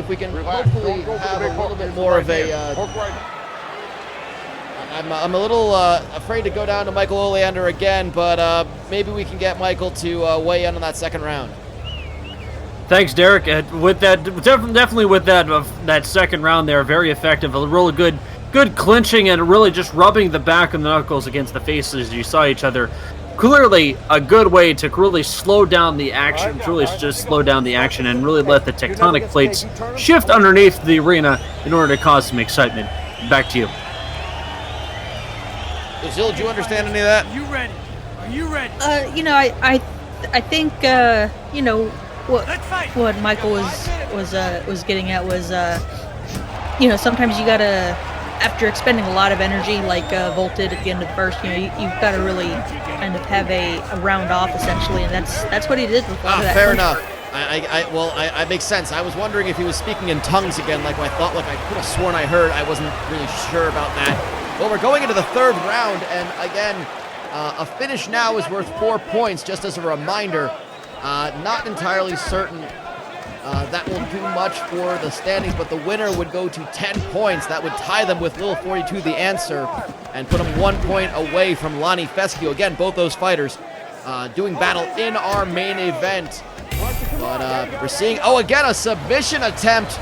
we can hopefully have a little bit more of a. I'm a little afraid to go down to Michael Oleander again, but maybe we can get Michael to weigh in on that second round. Thanks, Derek. With that, definitely with that second round there, very effective. A really good clinching and really just rubbing the back of the knuckles against the faces as you saw each other. Clearly, a good way to really slow down the action, really just slow down the action and really let the tectonic plates shift underneath the arena in order to cause some excitement. Back to you. Lucille, do you understand any of that? Are you ready? Are you ready? You know, I think you know what Michael was getting at was you know, sometimes you gotta, after expending a lot of energy like Volt did at the end of the first, you know, you've got to really kind of have a round off essentially, and that's what he did with a lot of that. Fair enough. I makes sense. I was wondering if he was speaking in tongues again, like I thought, like I could have sworn I heard. I wasn't really sure about that. Well, we're going into the third round, and again, a finish now is worth 4 points, just as a reminder. Not entirely certain that will do much for the standings, but the winner would go to 10 points. That would tie them with Lil 42, the answer, and put them 1 point away from Lonnie Fescue. Again, both those fighters doing battle in our main event. But we're seeing, again, a submission attempt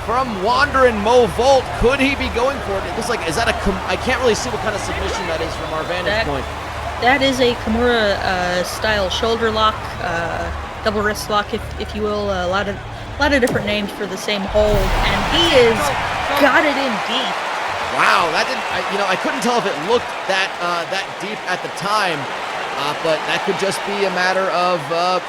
from Wandering Mo Volt. Could he be going for it? It looks like, is that I can't really see what kind of submission that is from our vantage point. That is a Kimura style shoulder lock, double wrist lock, if you will. A lot of different names for the same hold, and he is got it in deep. Wow, that didn't. I couldn't tell if it looked that deep at the time, but that could just be a matter of. Of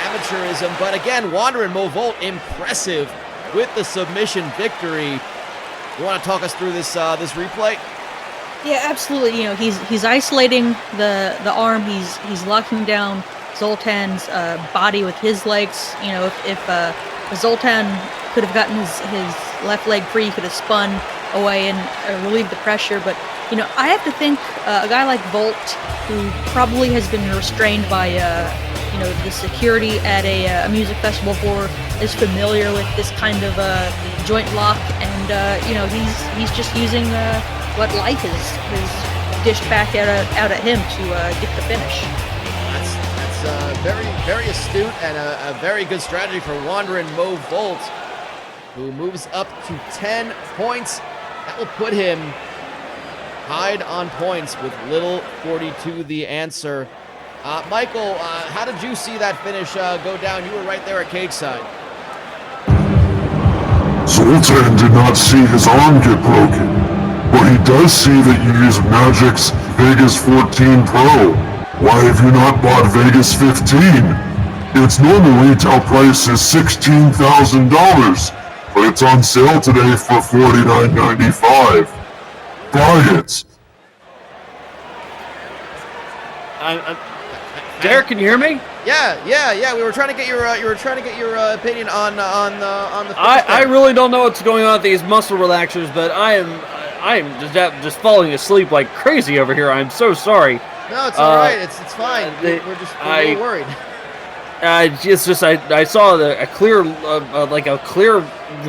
amateurism. But again, Wandering Mo Volt, impressive with the submission victory. You want to talk us through this replay? Yeah, absolutely. You know, he's isolating the arm. He's locking down Zoltan's body with his legs. You know, if Zoltan could have gotten his left leg free, he could have spun away and relieved the pressure. But you know, I have to think a guy like Volt, who probably has been restrained by you know, the security at a music festival before, is familiar with this kind of joint lock, and you know, he's just using what life has dished back out at him to get the finish. That's very, very astute and a very good strategy for Wandering Mo Volt, who moves up to 10 points. That will put him tied on points with Little 42, the answer. Michael, how did you see that finish go down? You were right there at cage side. Zoltan did not see his arm get broken, but he does see that you use Magic's Vegas 14 Pro. Why have you not bought Vegas 15? Its normal retail price is $16,000, but it's on sale today for $49.95. Buy it. Derek, can you hear me? Yeah. We were trying to get your opinion on the. I really don't know what's going on with these muscle relaxers, but I am just falling asleep like crazy over here. I'm so sorry. No, it's all right. It's fine. We're a little worried. It's just I saw a clear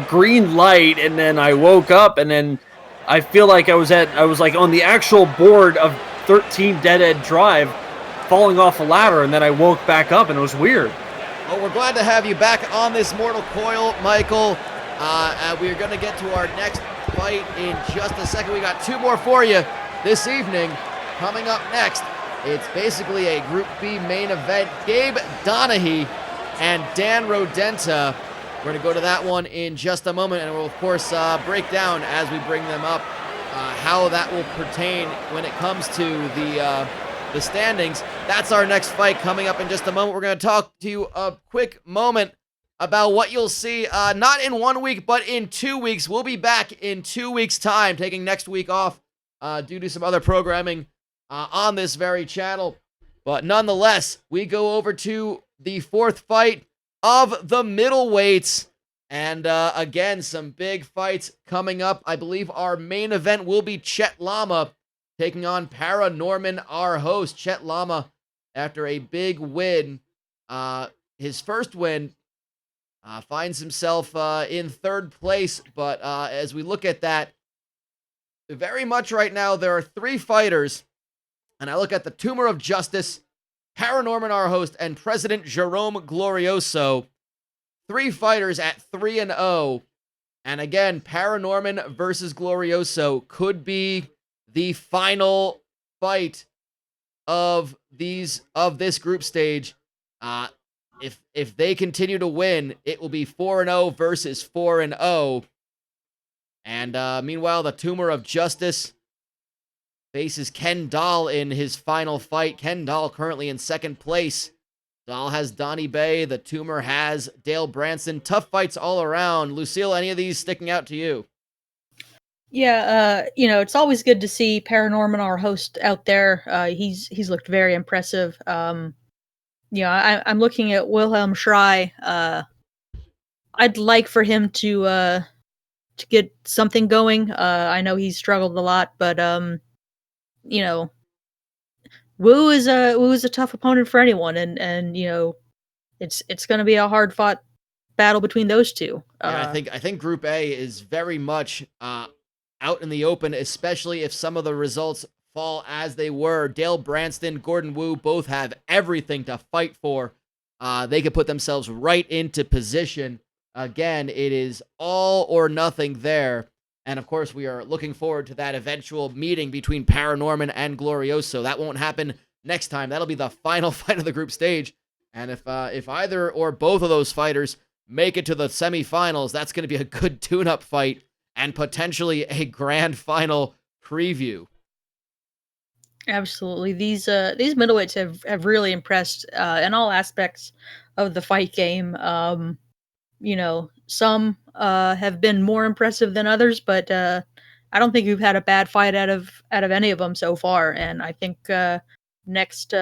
green light, and then I woke up, and then I feel like I was like on the actual board of 13 Dead End Drive, falling off a ladder, and then I woke back up, and it was weird. Well, we're glad to have you back on this Mortal Coil, Michael. We're going to get to our next fight in just a second. We got 2 more for you this evening. Coming up next, it's basically a Group B main event. Gabe Donahue and Dan Rodenta. We're going to go to that one in just a moment, and we'll, of course, break down as we bring them up how that will pertain when it comes to the standings. That's our next fight coming up in just a moment. We're going to talk to you a quick moment about what you'll see, not in 1 week, but in 2 weeks. We'll be back in 2 weeks' time, taking next week off due to some other programming on this very channel. But nonetheless, we go over to the fourth fight of the middleweights. And again, some big fights coming up. I believe our main event will be Chet Lama taking on Paranorman, our host. Chet Lama, after a big win, his first win, finds himself in third place. But as we look at that, very much right now, there are three fighters. And I look at the Tumor of Justice, Paranorman, our host, and President Jerome Glorioso. Three fighters at 3-0. And again, Paranorman versus Glorioso could be the final fight of this group stage. If they continue to win, it will be 4-0 versus 4-0. And meanwhile, the Tumor of Justice faces Ken Dahl in his final fight. Ken Dahl currently in second place. Dahl has Donnie Bay. The Tumor has Dale Branson. Tough fights all around. Lucille, any of these sticking out to you? Yeah, it's always good to see Paranorman, our host, out there. He's looked very impressive. I'm looking at Wilhelm Schrei. I'd like for him to get something going. I know he's struggled a lot, but Wu is a tough opponent for anyone, and it's going to be a hard fought battle between those two. Yeah, I think Group A is very much out in the open, especially if some of the results fall as they were. Dale Branston, Gordon Wu both have everything to fight for. They could put themselves right into position. Again, it is all or nothing there. And of course, we are looking forward to that eventual meeting between Paranorman and Glorioso. That won't happen next time. That'll be the final fight of the group stage. And if either or both of those fighters make it to the semifinals, that's going to be a good tune-up fight and potentially a grand final preview. Absolutely. These middleweights have really impressed in all aspects of the fight game. Some have been more impressive than others, but I don't think we've had a bad fight out of any of them so far. And I think next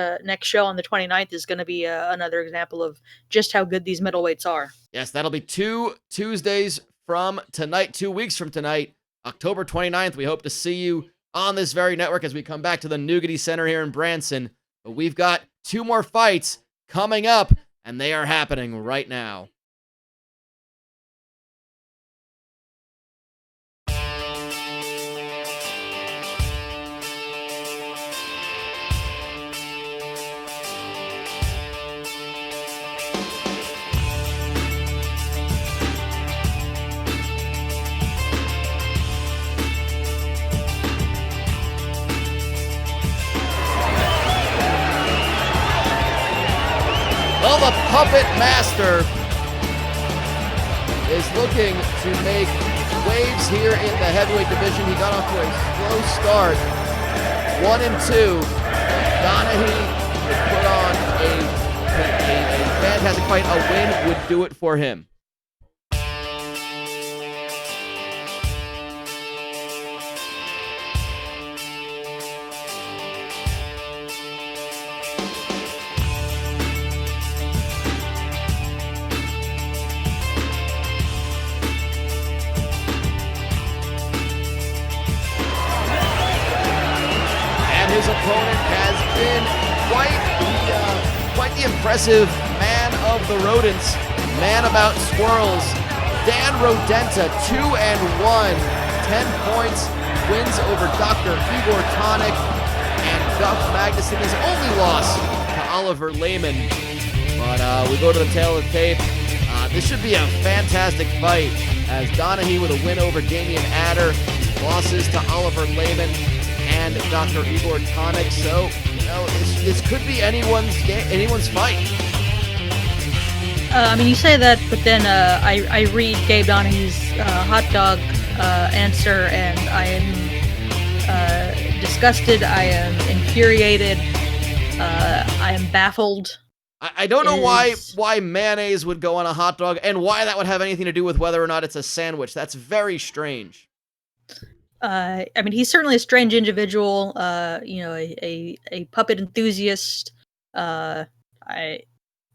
show on the 29th is going to be another example of just how good these middleweights are. Yes, that'll be 2 Tuesdays from tonight, 2 weeks from tonight, October 29th. We hope to see you on this very network as we come back to the Nougaty Center here in Branson. But we've got 2 more fights coming up, and they are happening right now. Well, the Puppet Master is looking to make waves here in the heavyweight division. He got off to a slow start, 1-2. Donahue would put on a fantastic fight. A win would do it for him. His opponent has been quite the impressive man of the rodents, man about squirrels. Dan Rodenta, 2-1, 10 points, wins over Dr. Igor Tonic, and Duff Magnuson, his only loss to Oliver Lehman. But we go to the tail of the tape. This should be a fantastic fight, as Donahue with a win over Damian Adder, losses to Oliver Lehman and Dr. Igor Tonic. So, this could be anyone's fight. You say that, but then I read Gabe Donahue's hot dog answer, and I am disgusted. I am infuriated. I am baffled. I don't know why mayonnaise would go on a hot dog, and why that would have anything to do with whether or not it's a sandwich. That's very strange. He's certainly a strange individual, a puppet enthusiast, I,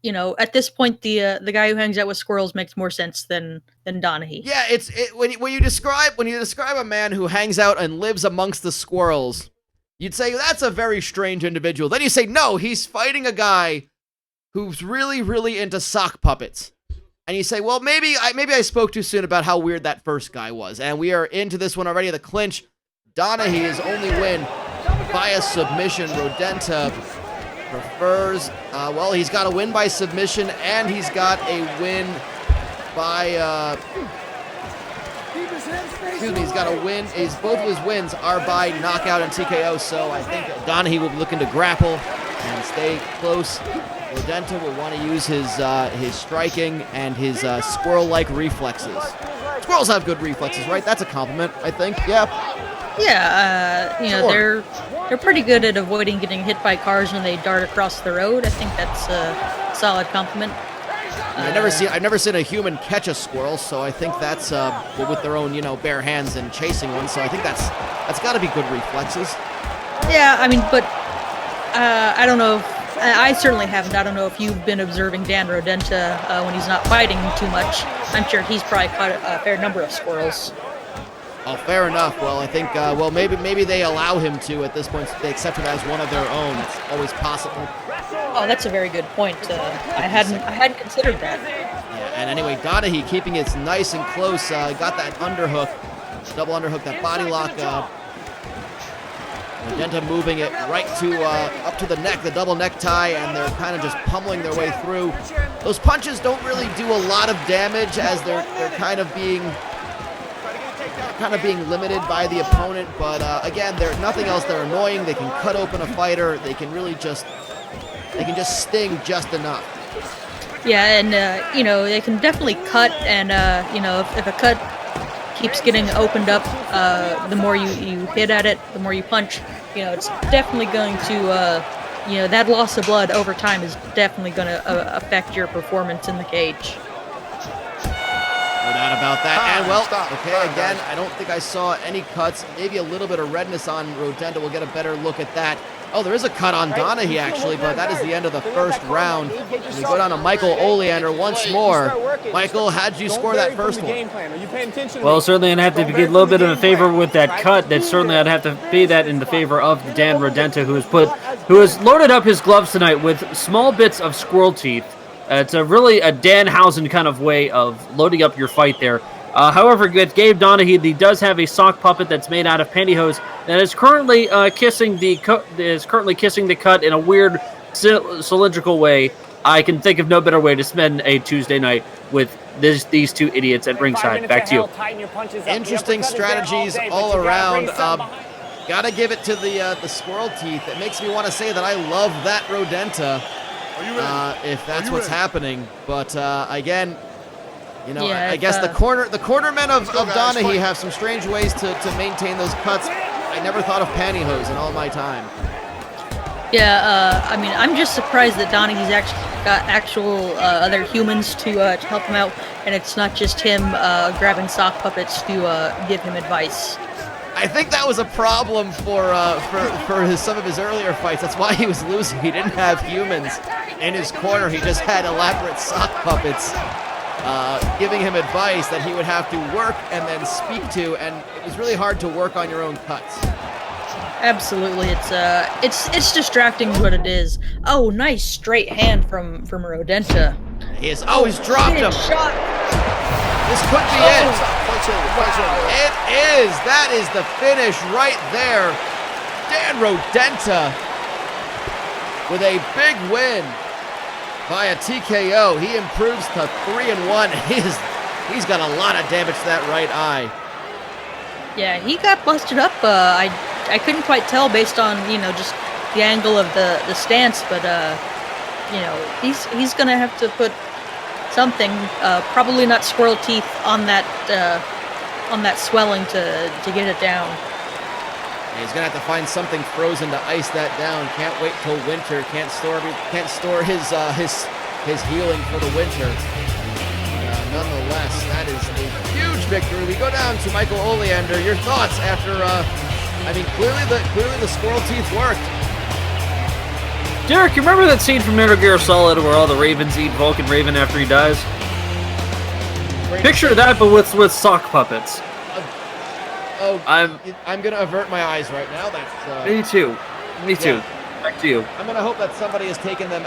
at this point, the guy who hangs out with squirrels makes more sense than Donahue. Yeah, when you describe a man who hangs out and lives amongst the squirrels, you'd say that's a very strange individual. Then you say no, he's fighting a guy who's really, really into sock puppets. And you say, well, maybe I spoke too soon about how weird that first guy was. And we are into this one already. The clinch. Donahue's only win via submission. Rodenta prefers. He's got a win by submission, and he's got a win by. He's got a win. Both of his wins are by knockout and TKO. So I think Donahue will be looking to grapple and stay close. Rodenta will want to use his striking and his squirrel-like reflexes. Squirrels have good reflexes, right? That's a compliment, I think. Yeah. Yeah, Sure. they're pretty good at avoiding getting hit by cars when they dart across the road. I think that's a solid compliment. I've never seen a human catch a squirrel, so I think that's with their own bare hands and chasing one. So I think that's got to be good reflexes. Yeah, I mean, but I don't know. I certainly haven't. I don't know if you've been observing Dan Rodenta when he's not fighting too much. I'm sure he's probably caught a fair number of squirrels. Oh, fair enough. Well, I think maybe they allow him to at this point. They accept him as one of their own. It's always possible. Oh, that's a very good point. I hadn't considered that. Yeah, and anyway, Donahue keeping it nice and close. Got that underhook, double underhook, that body lock. Magenta moving it right to up to the neck, the double necktie, and they're kind of just pummeling their way through. Those punches don't really do a lot of damage as they're kind of being limited by the opponent. But again, they're nothing else. They're annoying. They can cut open a fighter. They can really just sting just enough. Yeah, and they can definitely cut, and if a cut keeps getting opened up, the more you hit at it, the more you punch, it's definitely going to, that loss of blood over time is definitely going to affect your performance in the cage. No doubt about that. And again, I don't think I saw any cuts. Maybe a little bit of redness on Rodenta. We'll get a better look at that. Oh, there is a cut on Donahue, actually, but that is the end of the first round. And we go down to Michael Oleander once more. Michael, how'd you score that first one? Well, certainly I'd have to get a little bit of a favor with that cut. That certainly I'd have to be that in the favor of Dan Rodenta, who has loaded up his gloves tonight with small bits of squirrel teeth. It's really a Danhausen kind of way of loading up your fight there. However, with Gabe Donahue, he does have a sock puppet that's made out of pantyhose that is currently kissing the cut in a weird cylindrical way. I can think of no better way to spend a Tuesday night with these two idiots at ringside. Back to you. Interesting strategies all around. Gotta give it to the squirrel teeth. It makes me want to say that I love that Rodenta. If that's what's happening, but again, I guess the cornermen of Donahue have some strange ways to maintain those cuts. I never thought of pantyhose in all my time. Yeah, I mean, I'm just surprised that Donahue's actually got actual other humans to help him out, and it's not just him grabbing sock puppets to give him advice. I think that was a problem for some of his earlier fights. That's why he was losing. He didn't have humans in his corner. He just had elaborate sock puppets giving him advice that he would have to work and then speak to, and it was really hard to work on your own cuts. Absolutely, it's distracting is what it is. Oh, nice straight hand from Rodenta. He's dropped him. Shot. This could be it. It is. That is the finish right there. Dan Rodenta with a big win via TKO. He improves to 3-1. He's got a lot of damage to that right eye. Yeah, he got busted up. I couldn't quite tell based on just the angle of the stance, but he's gonna have to put something, probably not squirrel teeth, on that swelling to get it down. He's gonna have to find something frozen to ice that down. Can't wait till winter. Can't store his healing for the winter. Nonetheless, that is a huge victory. We go down to Michael Oleander. Your thoughts after? Clearly the squirrel teeth worked. Derek, you remember that scene from Metal Gear Solid where all the ravens eat Vulcan Raven after he dies? Picture that, but with sock puppets. I'm gonna avert my eyes right now. That's Me too. Me too. Yeah. Back to you. I'm gonna hope that somebody has taken Gabe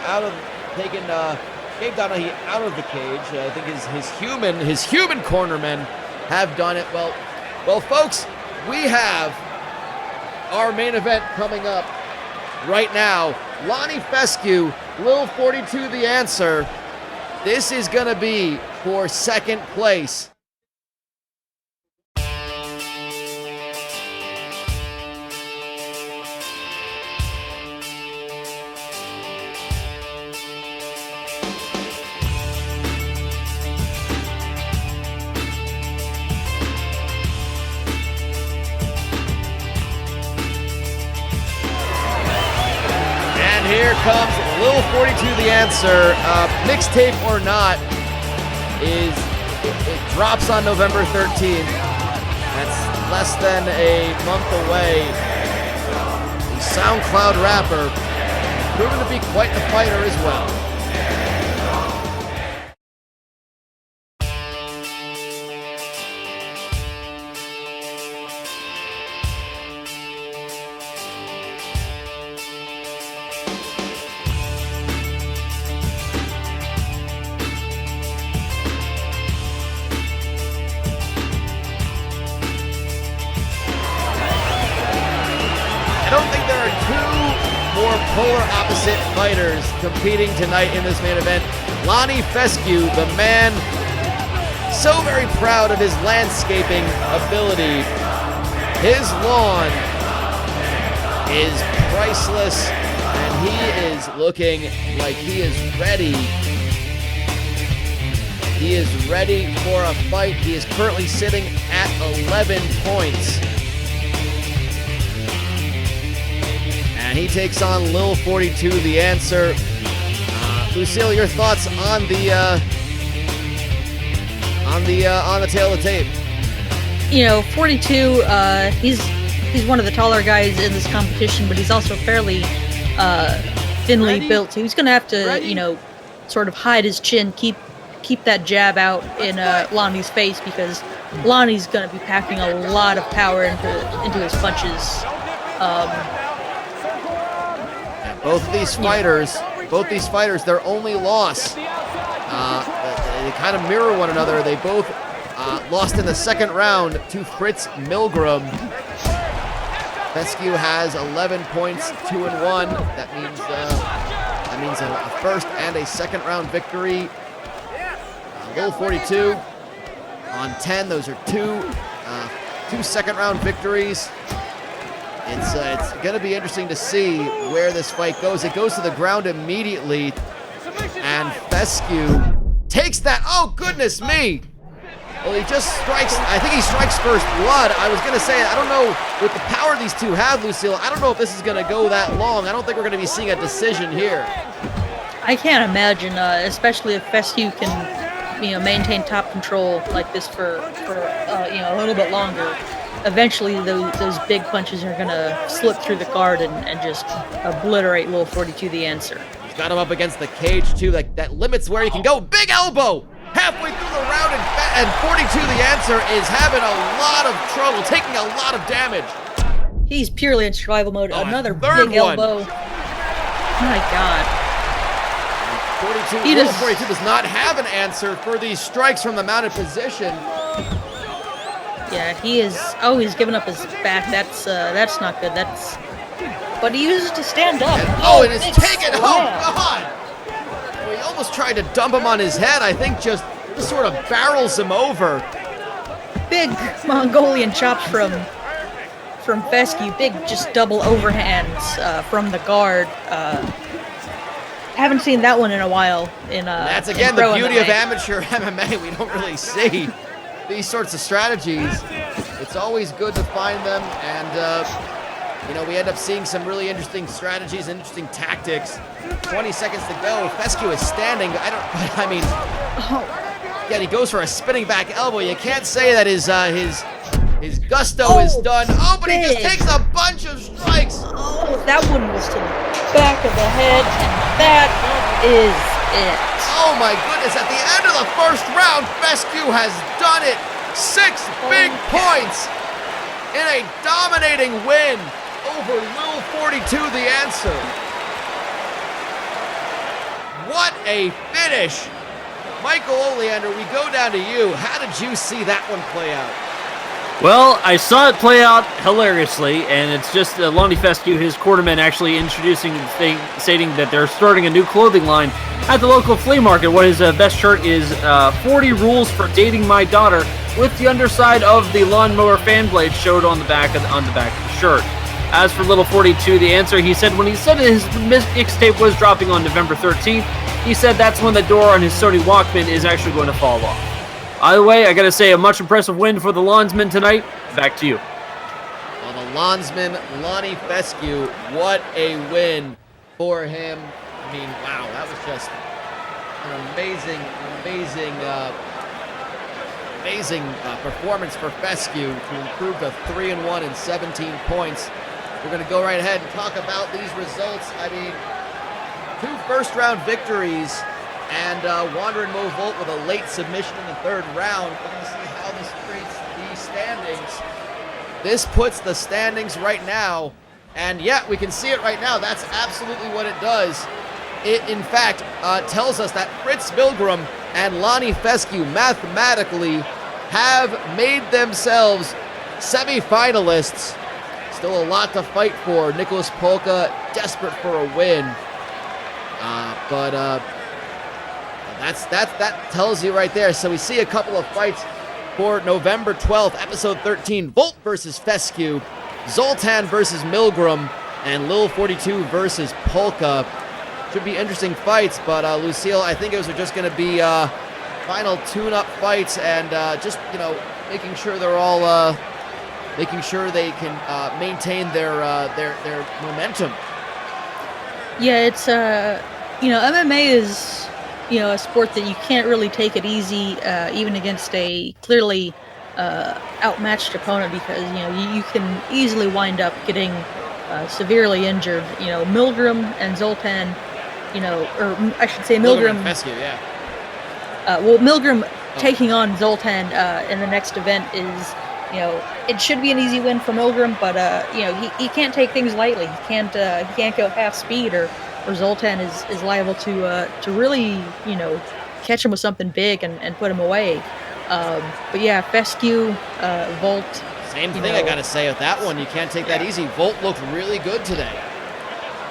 Donahue out of the cage. I think his human cornermen have done it. Well, folks, we have our main event coming up right now. Lonnie Fescue, Lil 42, the answer. This is gonna be for second place. Here comes Lil 42, the answer. Mixtape or not, it drops on November 13th. That's less than a month away. The SoundCloud rapper, proven to be quite the fighter as well. I don't think there are two more polar opposite fighters competing tonight in this main event. Lonnie Fescue, the man so very proud of his landscaping ability. His lawn is priceless, and he is looking like he is ready. He is ready for a fight. He is currently sitting at 11 points. And he takes on Lil 42, the answer. Lucille, your thoughts on the tail of the tape? You know, 42. He's one of the taller guys in this competition, but he's also fairly thinly built. So he's going to have to, sort of hide his chin, keep that jab out in Lonnie's face, because Lonnie's going to be packing a lot of power into his punches. Both these fighters, their only loss, they kind of mirror one another. They both lost in the second round to Fritz Milgram. Fescue has 11 points, 2-1. That means a first and a second round victory. Lil 42 on 10. Those are two second round victories. It's going to be interesting to see where this fight goes. It goes to the ground immediately, and Fescue takes that. Oh, goodness me. Well, he just strikes. I think he strikes first blood. I was going to say, I don't know, with the power these two have, Lucille, I don't know if this is going to go that long. I don't think we're going to be seeing a decision here. I can't imagine, especially if Fescue can, maintain top control like this for a little bit longer. Eventually, those big punches are going to slip through the guard and just obliterate Lil 42, the answer. He's got him up against the cage, too. That limits where he can go. Big elbow! Halfway through the round, and 42, the answer, is having a lot of trouble, taking a lot of damage. He's purely in survival mode. Another third big one. elbow. My God. 42 does not have an answer for these strikes from the mounted position. Yeah, he is. Oh, he's giving up his back. That's not good. But he uses to stand up. And it's taken. Oh God! Well, he almost tried to dump him on his head. I think just sort of barrels him over. Big Mongolian chops from Fescue. Big, just double overhands from the guard. Haven't seen that one in a while. That's again the beauty of amateur MMA. We don't really see these sorts of strategies. It's always good to find them, and we end up seeing some really interesting strategies, interesting tactics. 20 seconds to go. Fescue is standing. Yeah, he goes for a spinning back elbow. You can't say that his gusto is done. Oh, but he just takes a bunch of strikes. Oh, that one was to the back of the head, and that is it. Oh my goodness, at the end of the first round, Fescue has done it. 6 big points in a dominating win over Lil 42, the answer. What a finish. Michael Oleander, we go down to you. How did you see that one play out? Well, I saw it play out hilariously, and it's just Lonnie Fescue, his quarterman, actually introducing, stating that they're starting a new clothing line at the local flea market. What his best shirt is 40 Rules for Dating My Daughter, with the underside of the lawnmower fan blade showed on the back of the shirt. As for Little 42, the answer, he said when he said his mixtape was dropping on November 13th, he said that's when the door on his Sony Walkman is actually going to fall off. Either way, I gotta say, a much impressive win for the Lawnsman tonight. Back to you. Well, the Lawnsman, Lonnie Fescue, what a win for him. I mean, wow, that was just an amazing performance for Fescue to improve to 3-1 and 17 points. We're going to go right ahead and talk about these results. I mean, 2 first-round victories and Wanderin' Mo Volt with a late submission in the 3rd round. We're going to see how this treats the standings. This puts the standings right now, and yeah, we can see it right now. That's absolutely what it does. It, in fact, tells us that Fritz Milgram and Lonnie Fescue mathematically have made themselves semifinalists. Still a lot to fight for. Nicholas Polka desperate for a win. But that tells you right there. So we see a couple of fights for November 12th, episode 13. Volt versus Fescue, Zoltan versus Milgram, and Lil 42 versus Polka. Should be interesting fights, but Lucille, I think those are just going to be final tune-up fights, and just, you know, making sure they're all making sure they can maintain their momentum. Yeah, it's you know, MMA is, you know, a sport that you can't really take it easy, even against a clearly outmatched opponent, because, you know, you can easily wind up getting severely injured. You know, Milgram and Zoltan, you know, or I should say Milgram and Fescue, yeah. Well, Milgram taking on Zoltan in the next event is, you know, it should be an easy win for Milgram, but you know, he can't take things lightly. He can't go half speed, or Zoltan is liable to really, you know, catch him with something big and put him away. But yeah, Fescue, Volt. Same thing, I gotta say with that one. You can't take that easy. Volt looked really good today.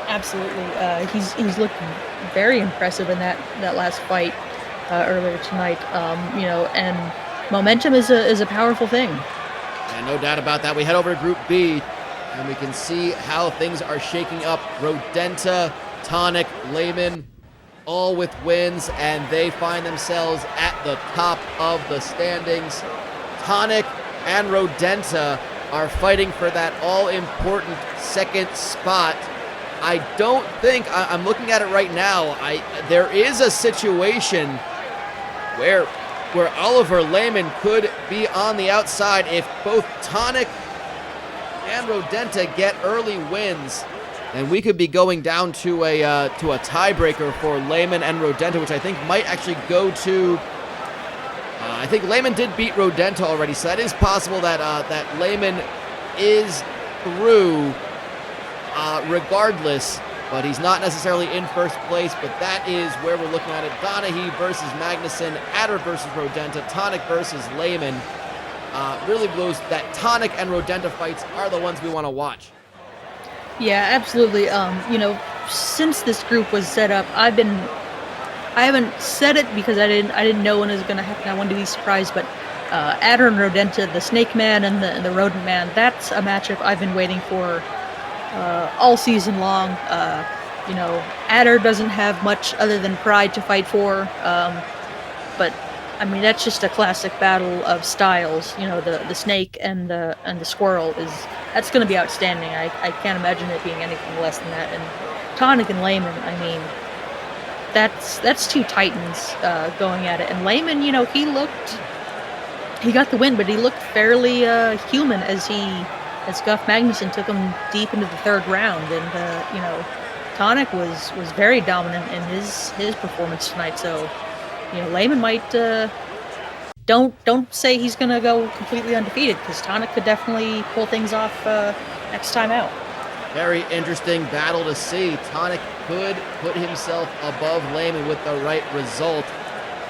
Absolutely, he's looked very impressive in that last fight earlier tonight. You know, and momentum is a powerful thing. Yeah, no doubt about that. We head over to Group B, and we can see how things are shaking up. Rodenta, Tonic, Lehman, all with wins, and they find themselves at the top of the standings. Tonic and Rodenta are fighting for that all-important second spot. I don't think, I'm looking at it right now, there is a situation where Oliver Lehman could be on the outside if both Tonic and Rodenta get early wins. And we could be going down to a tiebreaker for Lehman and Rodenta, which I think might actually go to. I think Lehman did beat Rodenta already, so that is possible that that Lehman is through regardless. But he's not necessarily in first place. But that is where we're looking at it: Donahue versus Magnuson, Adder versus Rodenta, Tonic versus Lehman. Really blows that Tonic and Rodenta fights are the ones we want to watch. Yeah, absolutely. You know, since this group was set up, I haven't said it because I didn't know when it was going to happen. I wanted to be surprised, but Adder and Rodenta, the Snake Man and the Rodent Man, that's a matchup I've been waiting for all season long. You know, Adder doesn't have much other than pride to fight for, but I mean, that's just a classic battle of styles. You know, the snake and the squirrel that's going to be outstanding. I can't imagine it being anything less than that. And Tonic and Lehman, I mean, that's two titans going at it. And Lehman, you know, he got the win, but he looked fairly human as Guff Magnuson took him deep into the 3rd round. And you know, Tonic was very dominant in his performance tonight. So, Layman might don't say he's gonna go completely undefeated, because Tonic could definitely pull things off next time out. Very interesting battle to see. Tonic could put himself above Layman with the right result.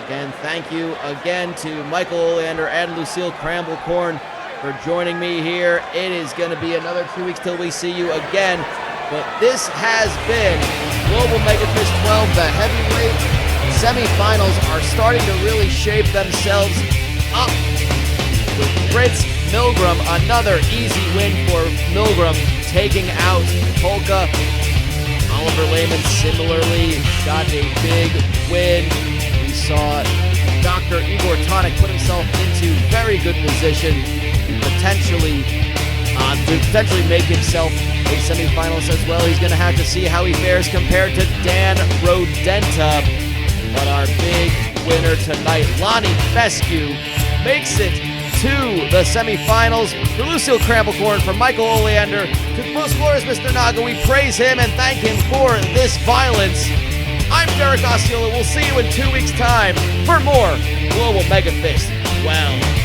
Again, thank you again to Michael Oleander and Lucille Cramble-Corn for joining me here. It is going to be another 2 weeks till we see you again. But this has been Global MEGAfist 12. The heavyweight semifinals are starting to really shape themselves up. With Fritz Milgram, another easy win for Milgram, taking out Polka. Oliver Layman similarly got a big win. We saw Dr. Igor Tonic put himself into very good position to potentially make himself a semifinalist as well. He's going to have to see how he fares compared to Dan Rodenta. But our big winner tonight, Lonnie Fescue, makes it to the semifinals. For Lucille Cramble-Corn, for Michael Oleander, to the most glorious Mr. Naga, we praise him and thank him for this violence. I'm Derek Osceola. We'll see you in 2 weeks' time for more Global MEGAfist 12.